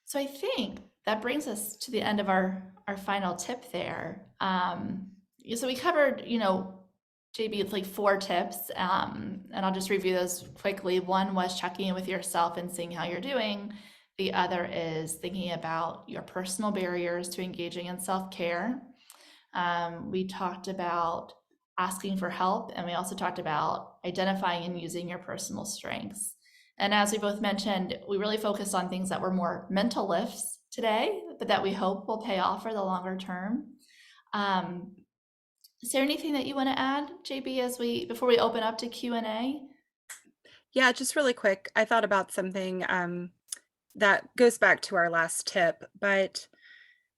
[SPEAKER 4] So I think that brings us to the end of our final tip there. So we covered, JB, it's like 4 tips, and I'll just review those quickly. One was checking in with yourself and seeing how you're doing. The other is thinking about your personal barriers to engaging in self-care. We talked about asking for help, and we also talked about identifying and using your personal strengths. And as we both mentioned, we really focused on things that were more mental lifts today, but that we hope will pay off for the longer term. Is there anything that you want to add, JB, before we open up to Q&A?
[SPEAKER 5] Yeah, just really quick. I thought about something that goes back to our last tip, but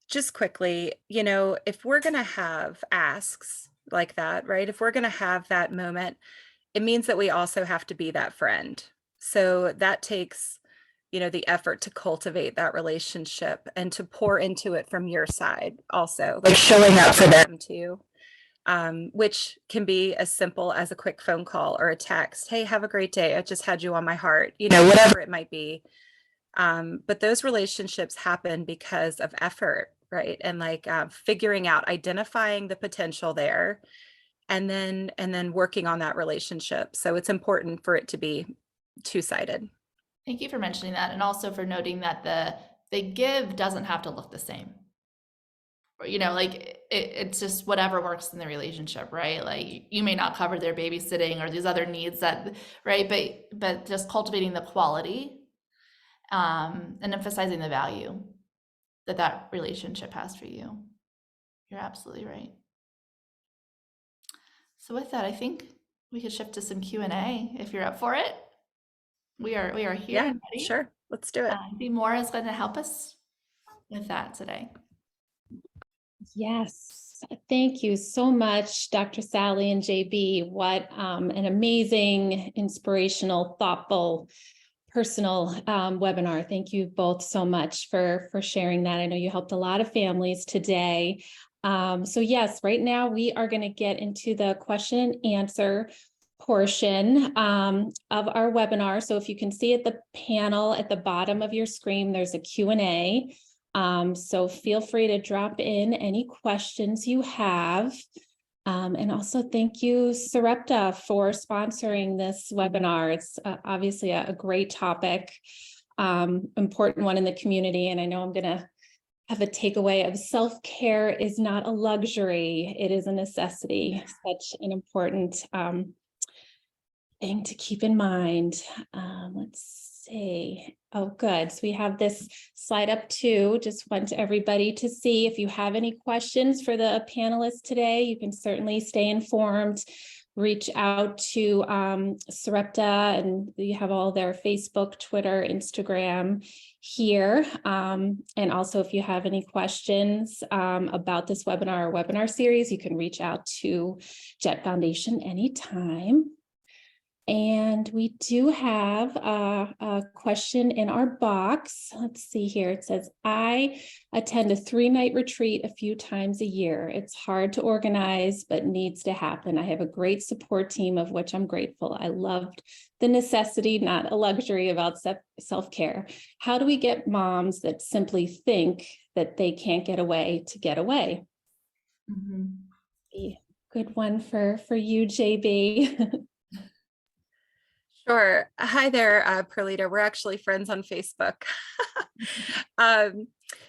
[SPEAKER 5] just quickly, if we're going to have asks like that, right? If we're going to have that moment, it means that we also have to be that friend. So that takes, the effort to cultivate that relationship and to pour into it from your side also, like showing up for them too. Which can be as simple as a quick phone call or a text. Hey, have a great day. I just had you on my heart, whatever it might be. But those relationships happen because of effort, right? And like figuring out, identifying the potential there, and then working on that relationship. So it's important for it to be two-sided.
[SPEAKER 4] Thank you for mentioning that, and also for noting that the give doesn't have to look the same. It's just whatever works in the relationship, right? Like you may not cover their babysitting or these other needs that, right? But just cultivating the quality and emphasizing the value that relationship has for you. You're absolutely right. So with that, I think we could shift to some Q&A if you're up for it. We are here.
[SPEAKER 5] Yeah,
[SPEAKER 4] and ready.
[SPEAKER 5] sure. Let's do it.
[SPEAKER 4] Mora is going to help us with that today.
[SPEAKER 6] Yes, thank you so much, Dr. Sally and JB. What an amazing, inspirational, thoughtful, personal webinar. Thank you both so much for sharing that. I know you helped a lot of families today. So yes, right now we are going to get into the question and answer portion of our webinar. So if you can see at the panel at the bottom of your screen, there's a Q&A. So feel free to drop in any questions you have. And also thank you, Sarepta, for sponsoring this webinar. It's obviously a great topic, important one in the community. And I know I'm going to have a takeaway of self-care is not a luxury. It is a necessity. Such an important thing to keep in mind. Let's see. Oh, good. So we have this slide up too. Just want everybody to see if you have any questions for the panelists today. You can certainly stay informed. Reach out to Sarepta, and you have all their Facebook, Twitter, Instagram here. And also, if you have any questions about this webinar or webinar series, you can reach out to Jett Foundation anytime. And we do have a question in our box. Let's see here. It says, I attend a 3-night retreat a few times a year. It's hard to organize, but needs to happen. I have a great support team of which I'm grateful. I loved the necessity, not a luxury, about self-care. How do we get moms that simply think that they can't get away to get away? Mm-hmm. Good one for you, JB.
[SPEAKER 5] Sure. Hi there, Perlita. We're actually friends on Facebook.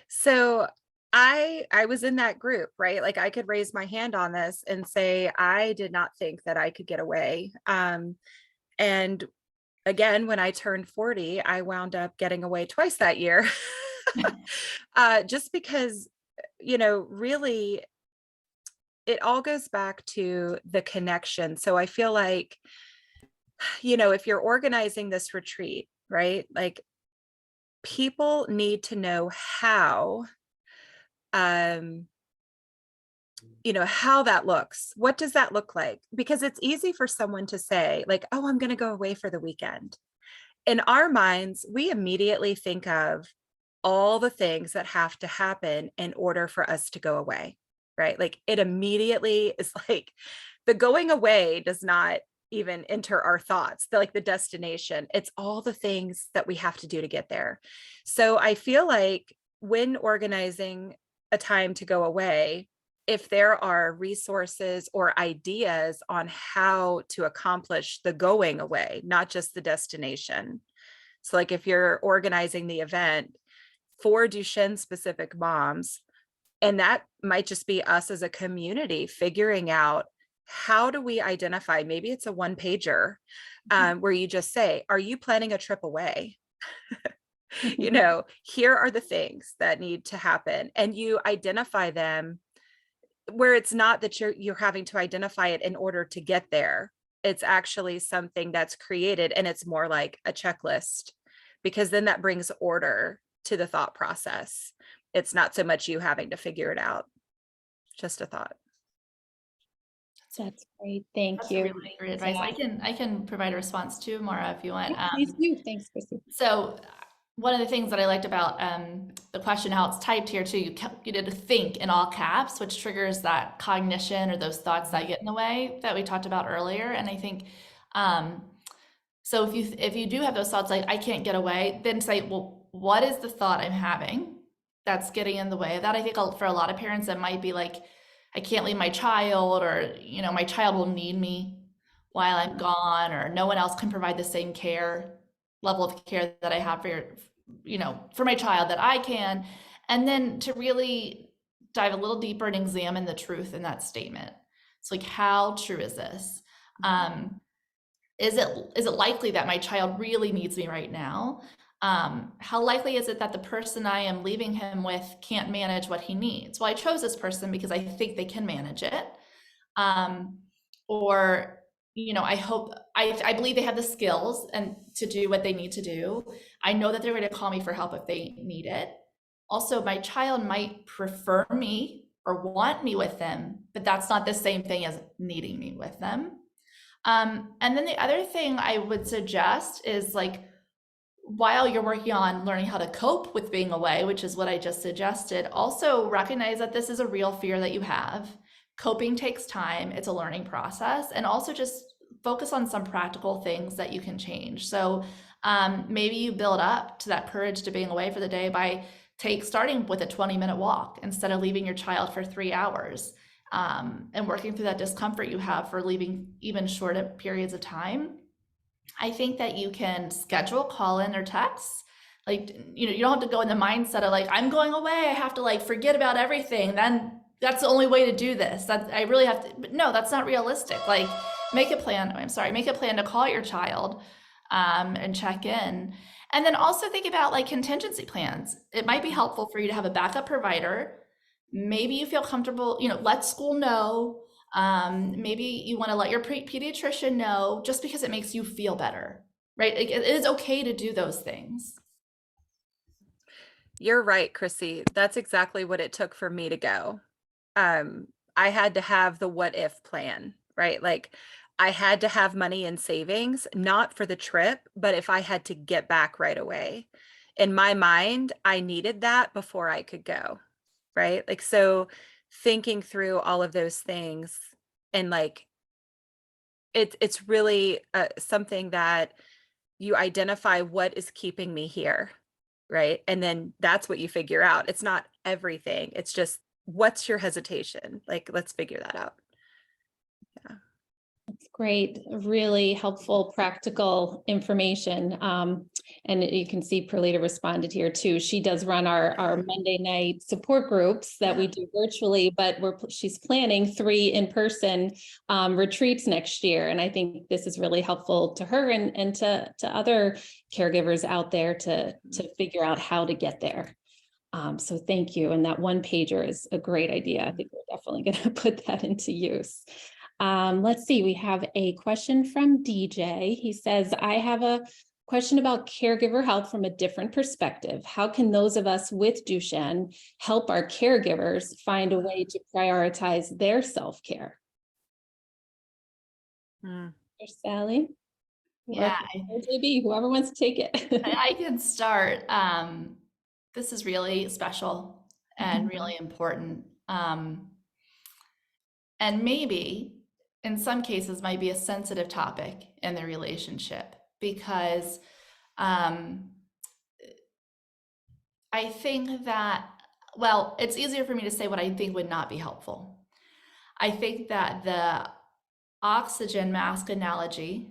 [SPEAKER 5] So I was in that group, right? Like I could raise my hand on this and say, I did not think that I could get away. And again, when I turned 40, I wound up getting away twice that year. Just because, really, it all goes back to the connection. So I feel like, if you're organizing this retreat, right, like people need to know how, how that looks. What does that look like? Because it's easy for someone to say like, oh, I'm going to go away for the weekend. In our minds, we immediately think of all the things that have to happen in order for us to go away. right? Like it immediately is like the going away does not even enter our thoughts. Like the destination, it's all the things that we have to do to get there. So I feel like when organizing a time to go away, if there are resources or ideas on how to accomplish the going away, not just the destination. So like if you're organizing the event for Duchenne specific moms, and that might just be us as a community figuring out how do we identify, maybe it's a one pager where you just say, are you planning a trip away? You know, here are the things that need to happen. And you identify them where it's not that you're having to identify it in order to get there. It's actually something that's created, and it's more like a checklist, because then that brings order to the thought process. It's not so much you having to figure it out. Just a thought.
[SPEAKER 6] That's great. Thank
[SPEAKER 4] That's
[SPEAKER 6] you.
[SPEAKER 4] really great advice. I can provide a response too, Maura, if you want.
[SPEAKER 6] Please do. Thanks, Chrissy.
[SPEAKER 4] So one of the things that I liked about the question, how it's typed here too, you did a think in all caps, which triggers that cognition or those thoughts that get in the way that we talked about earlier. And I think, so if you do have those thoughts like, I can't get away, then say, well, what is the thought I'm having that's getting in the way of that? I think for a lot of parents, it might be like, I can't leave my child, or, you know, my child will need me while I'm gone, or no one else can provide the same level of care that I have for, you know, for my child that I can. And then to really dive a little deeper and examine the truth in that statement. It's like, how true is this? Is it likely that my child really needs me right now? How likely is it that the person I am leaving him with can't manage what he needs? Well, I chose this person because I think they can manage it. Or, you know, I believe they have the skills and to do what they need to do. I know that they're going to call me for help if they need it. Also, my child might prefer me or want me with them, but that's not the same thing as needing me with them. And then the other thing I would suggest is, like, while you're working on learning how to cope with being away, which is what I just suggested, also recognize that this is a real fear that you have. Coping takes time. It's a learning process. And also just focus on some practical things that you can change. So maybe you build up to that courage to being away for the day by starting with a 20-minute walk instead of leaving your child for 3 hours, and working through that discomfort you have for leaving even shorter periods of time. I think that you can schedule call-in or texts. Like, you know, you don't have to go in the mindset of like, I'm going away, I have to like forget about everything. Then that's the only way to do this. That I really have to, but no, that's not realistic. Like, make a plan to call your child and check in. And then also think about like contingency plans. It might be helpful for you to have a backup provider. Maybe you feel comfortable, you know, let school know. Maybe you want to let your pediatrician know, just because it makes you feel better, right? It is okay to do those things.
[SPEAKER 5] You're right, Chrissy. That's exactly what it took for me to go. I had to have the what if plan, right? Like I had to have money in savings, not for the trip, but if I had to get back right away. In my mind, I needed that before I could go, right? Like, so thinking through all of those things, and like it's really something that you identify what is keeping me here, right? And then that's what you figure out. It's not everything. It's just, what's your hesitation? Like, let's figure that out. Yeah.
[SPEAKER 6] That's great. Really helpful, practical information. And you can see Perlita responded here too. She does run our Monday night support groups that we do virtually, but she's planning 3 in-person retreats next year. And I think this is really helpful to her and to other caregivers out there to figure out how to get there. So thank you. And that one pager is a great idea. I think we're definitely going to put that into use. Let's see, we have a question from DJ. He says, I have a question about caregiver health from a different perspective. How can those of us with Duchenne help our caregivers find a way to prioritize their self-care? Sally?
[SPEAKER 4] Yeah.
[SPEAKER 6] Or JB, whoever wants to take it.
[SPEAKER 4] I can start. This is really special and really important. and maybe in some cases might be a sensitive topic in their relationship, because I think that, well, it's easier for me to say what I think would not be helpful. I think that the oxygen mask analogy,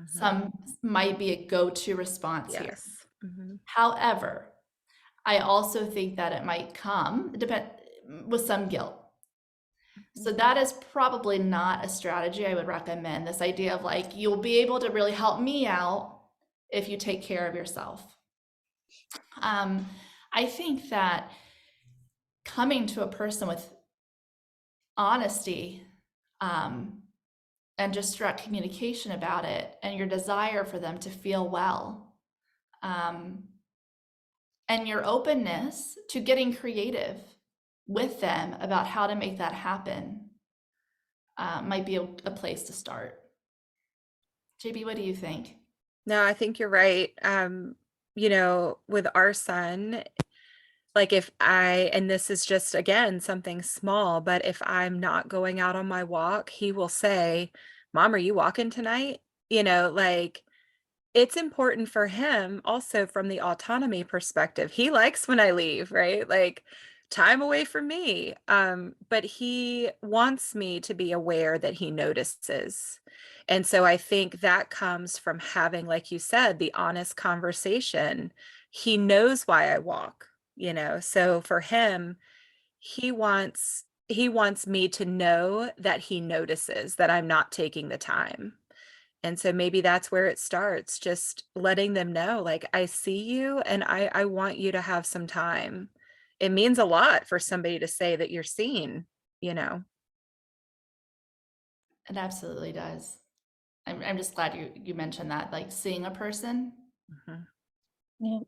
[SPEAKER 4] some might be a go-to response here.
[SPEAKER 5] Yes. Mhm.
[SPEAKER 4] However, I also think that it might come with some guilt. So that is probably not a strategy I would recommend. This idea of like, you'll be able to really help me out if you take care of yourself. I think that coming to a person with honesty and just direct communication about it, and your desire for them to feel well, and your openness to getting creative with them about how to make that happen, might be a place to start. JB, what do you think?
[SPEAKER 5] No, I think you're right. You know, with our son, like and this is just, again, something small, but if I'm not going out on my walk, he will say, Mom, are you walking tonight? You know, like, it's important for him also from the autonomy perspective. He likes when I leave, right? Like, time away from me. But he wants me to be aware that he notices. And so I think that comes from having, like you said, the honest conversation. He knows why I walk, you know. So for him, he wants me to know that he notices that I'm not taking the time. And so maybe that's where it starts, just letting them know, like, I see you and I want you to have some time. It means a lot for somebody to say that you're seen, you know.
[SPEAKER 4] It absolutely does. I'm just glad you mentioned that, like seeing a person
[SPEAKER 5] Mhm.
[SPEAKER 6] Yeah.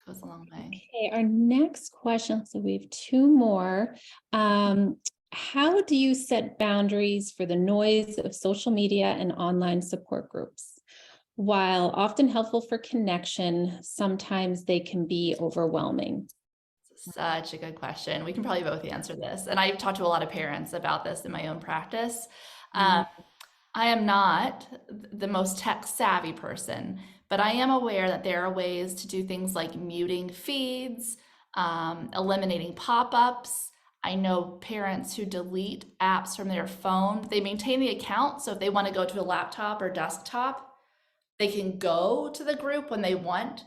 [SPEAKER 4] goes a long way.
[SPEAKER 6] Okay, our next question, so we have two more. How do you set boundaries for the noise of social media and online support groups? While often helpful for connection, sometimes they can be overwhelming.
[SPEAKER 4] Such a good question. We can probably both answer this. And I've talked to a lot of parents about this in my own practice. I am not the most tech savvy person, but I am aware that there are ways to do things like muting feeds, eliminating pop-ups. I know parents who delete apps from their phone. They maintain the account, so if they want to go to a laptop or desktop, they can go to the group when they want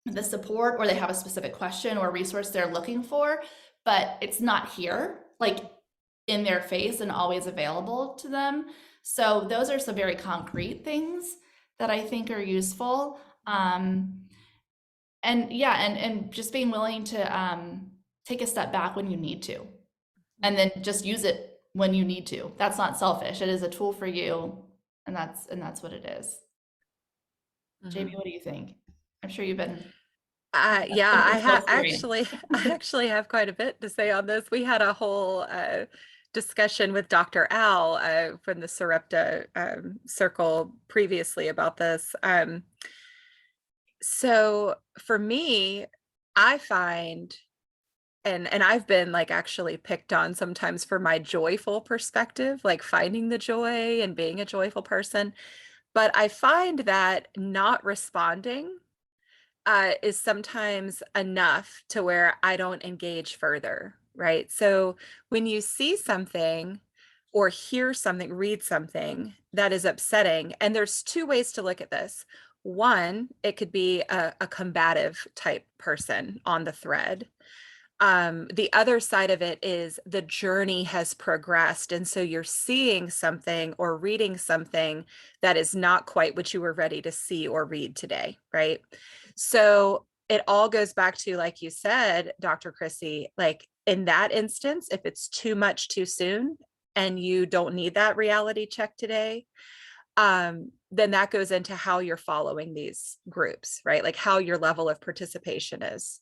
[SPEAKER 4] the support, or they have a specific question or resource they're looking for, but it's not here, like in their face and always available to them. So those are some very concrete things that I think are useful. And yeah, and just being willing to take a step back when you need to, and then just use it when you need to. That's not selfish. It is a tool for you, and that's what it is. JB, what do you think? I'm sure you've been
[SPEAKER 5] Yeah,
[SPEAKER 4] some
[SPEAKER 5] I
[SPEAKER 4] personal experience.
[SPEAKER 5] I actually have quite a bit to say on this. We had a whole discussion with Dr. Al from the Sarepta circle previously about this. So for me, I find, and I've been like actually picked on sometimes for my joyful perspective, like finding the joy and being a joyful person. But I find that not responding is sometimes enough to where I don't engage further, right? So when you see something or hear something, read something that is upsetting, and there's two ways to look at this. One, it could be a combative type person on the thread. The other side of it is the journey has progressed. And so you're seeing something or reading something that is not quite what you were ready to see or read today, right? So it all goes back to, like you said, Dr. Chrissy, like in that instance, if it's too much too soon and you don't need that reality check today, then that goes into how you're following these groups, right? Like how your level of participation is.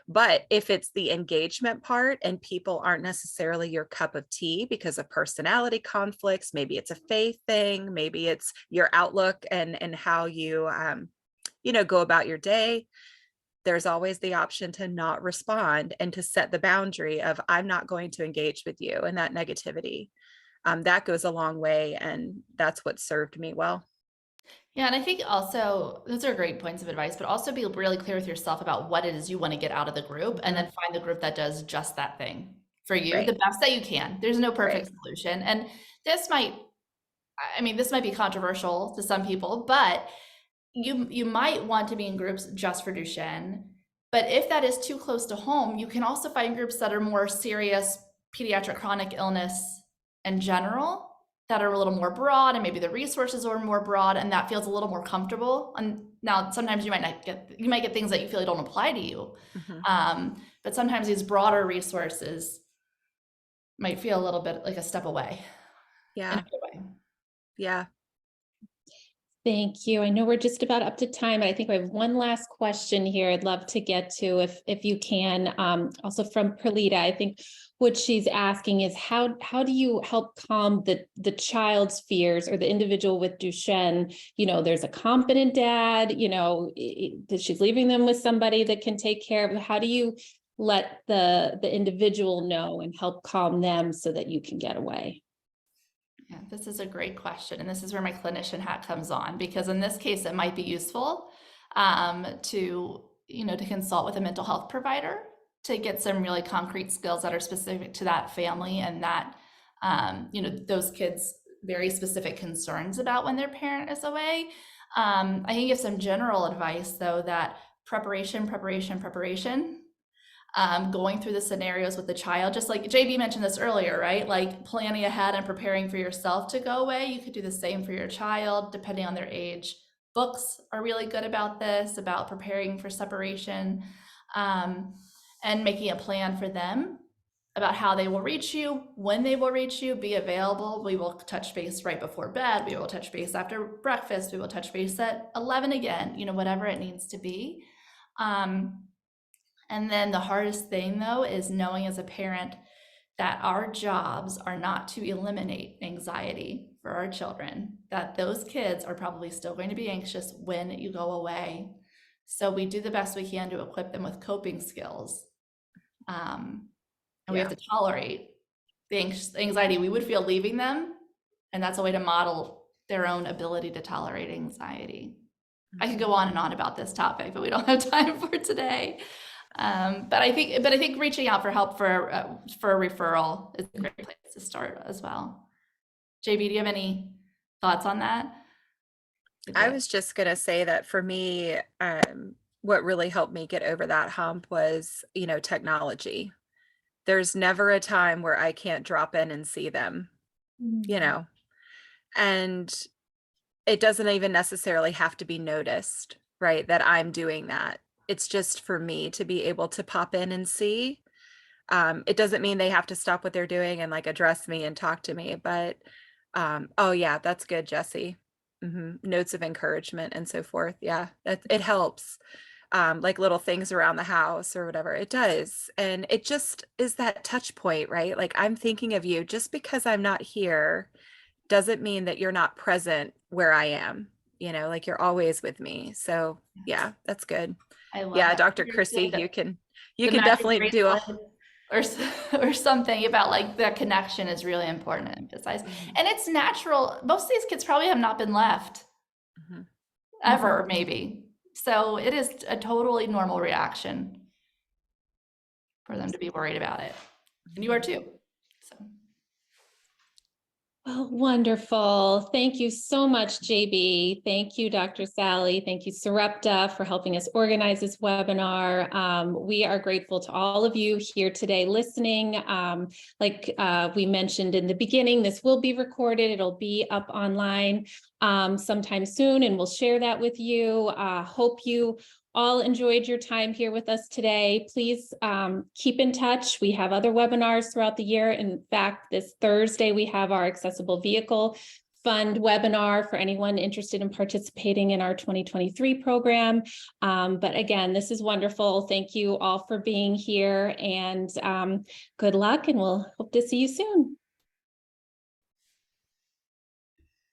[SPEAKER 5] But if it's the engagement part and people aren't necessarily your cup of tea because of personality conflicts, maybe it's a faith thing, maybe it's your outlook and how you, you know, go about your day, there's always the option to not respond and to set the boundary of, I'm not going to engage with you, and that negativity. That goes a long way, and that's what served me well.
[SPEAKER 4] Yeah, and I think also those are great points of advice, but also be really clear with yourself about what it is you want to get out of the group, and then find the group that does just that thing for you, the
[SPEAKER 5] Right.
[SPEAKER 4] best that you can. There's no perfect
[SPEAKER 5] Right.
[SPEAKER 4] solution. And this might, I mean, this might be controversial to some people, but you might want to be in groups just for Duchenne. But if that is too close to home, you can also find groups that are more serious pediatric chronic illness in general, that are a little more broad, and maybe the resources are more broad, and that feels a little more comfortable. And now sometimes you might get things that you feel don't apply to you. But sometimes these broader resources might feel a little bit like a step away.
[SPEAKER 5] Yeah.
[SPEAKER 4] In a good way.
[SPEAKER 5] Yeah.
[SPEAKER 6] Thank you. I know we're just about up to time, and I think we have one last question here I'd love to get to if you can. Also from Perlita, I think what she's asking is how do you help calm the child's fears, or the individual with Duchenne? You know, there's a competent dad, you know, she's leaving them with somebody that can take care of them. How do you let the individual know and help calm them so that you can get away?
[SPEAKER 4] Yeah, this is a great question. And this is where my clinician hat comes on, because in this case, it might be useful to consult with a mental health provider to get some really concrete skills that are specific to that family, and that, those kids' very specific concerns about when their parent is away. I can give some general advice, though, that preparation, going through the scenarios with the child, just like JB mentioned this earlier, right? Like planning ahead and preparing for yourself to go away. You could do the same for your child, depending on their age. Books are really good about this, about preparing for separation, and making a plan for them about how they will reach you, when they will reach you, be available. We will touch base right before bed. We will touch base after breakfast. We will touch base at 11 again, whatever it needs to be. And then the hardest thing, though, is knowing as a parent that our jobs are not to eliminate anxiety for our children, that those kids are probably still going to be anxious when you go away. So we do the best we can to equip them with coping skills. And we have to tolerate the anxiety we would feel leaving them. And that's a way to model their own ability to tolerate anxiety. I could go on and on about this topic, but we don't have time for today. But I think reaching out for help for a referral is a great place to start as well. JB, do you have any thoughts on that?
[SPEAKER 5] I was just going to say that for me, what really helped me get over that hump was, technology. There's never a time where I can't drop in and see them, and it doesn't even necessarily have to be noticed, right? That I'm doing that. It's just for me to be able to pop in and see. It doesn't mean they have to stop what they're doing and like address me and talk to me, but oh yeah, that's good, Jesse. Notes of encouragement and so forth. Yeah, it helps. Like little things around the house or whatever, it does. And it just is that touch point, right? Like, I'm thinking of you. Just because I'm not here doesn't mean that you're not present where I am, like you're always with me. So yeah, that's good.
[SPEAKER 4] I love
[SPEAKER 5] Yeah,
[SPEAKER 4] that.
[SPEAKER 5] Dr. Chrissy,
[SPEAKER 4] Like
[SPEAKER 5] you can definitely do
[SPEAKER 4] or something about like that connection is really important to emphasize. And it's natural. Most of these kids probably have not been left ever, maybe. So it is a totally normal reaction for them to be worried about it. And you are too. So.
[SPEAKER 6] Well, wonderful. Thank you so much, JB. Thank you, Dr. Sally. Thank you, Sarepta, for helping us organize this webinar. We are grateful to all of you here today listening. Like we mentioned in the beginning, this will be recorded. It'll be up online sometime soon, and we'll share that with you. Hope you all enjoyed your time here with us today. Please keep in touch. We have other webinars throughout the year. In fact, this Thursday, we have our Accessible Vehicle Fund webinar for anyone interested in participating in our 2023 program. But again, this is wonderful. Thank you all for being here, and good luck, and we'll hope to see you soon.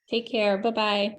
[SPEAKER 6] Take care. Bye-bye.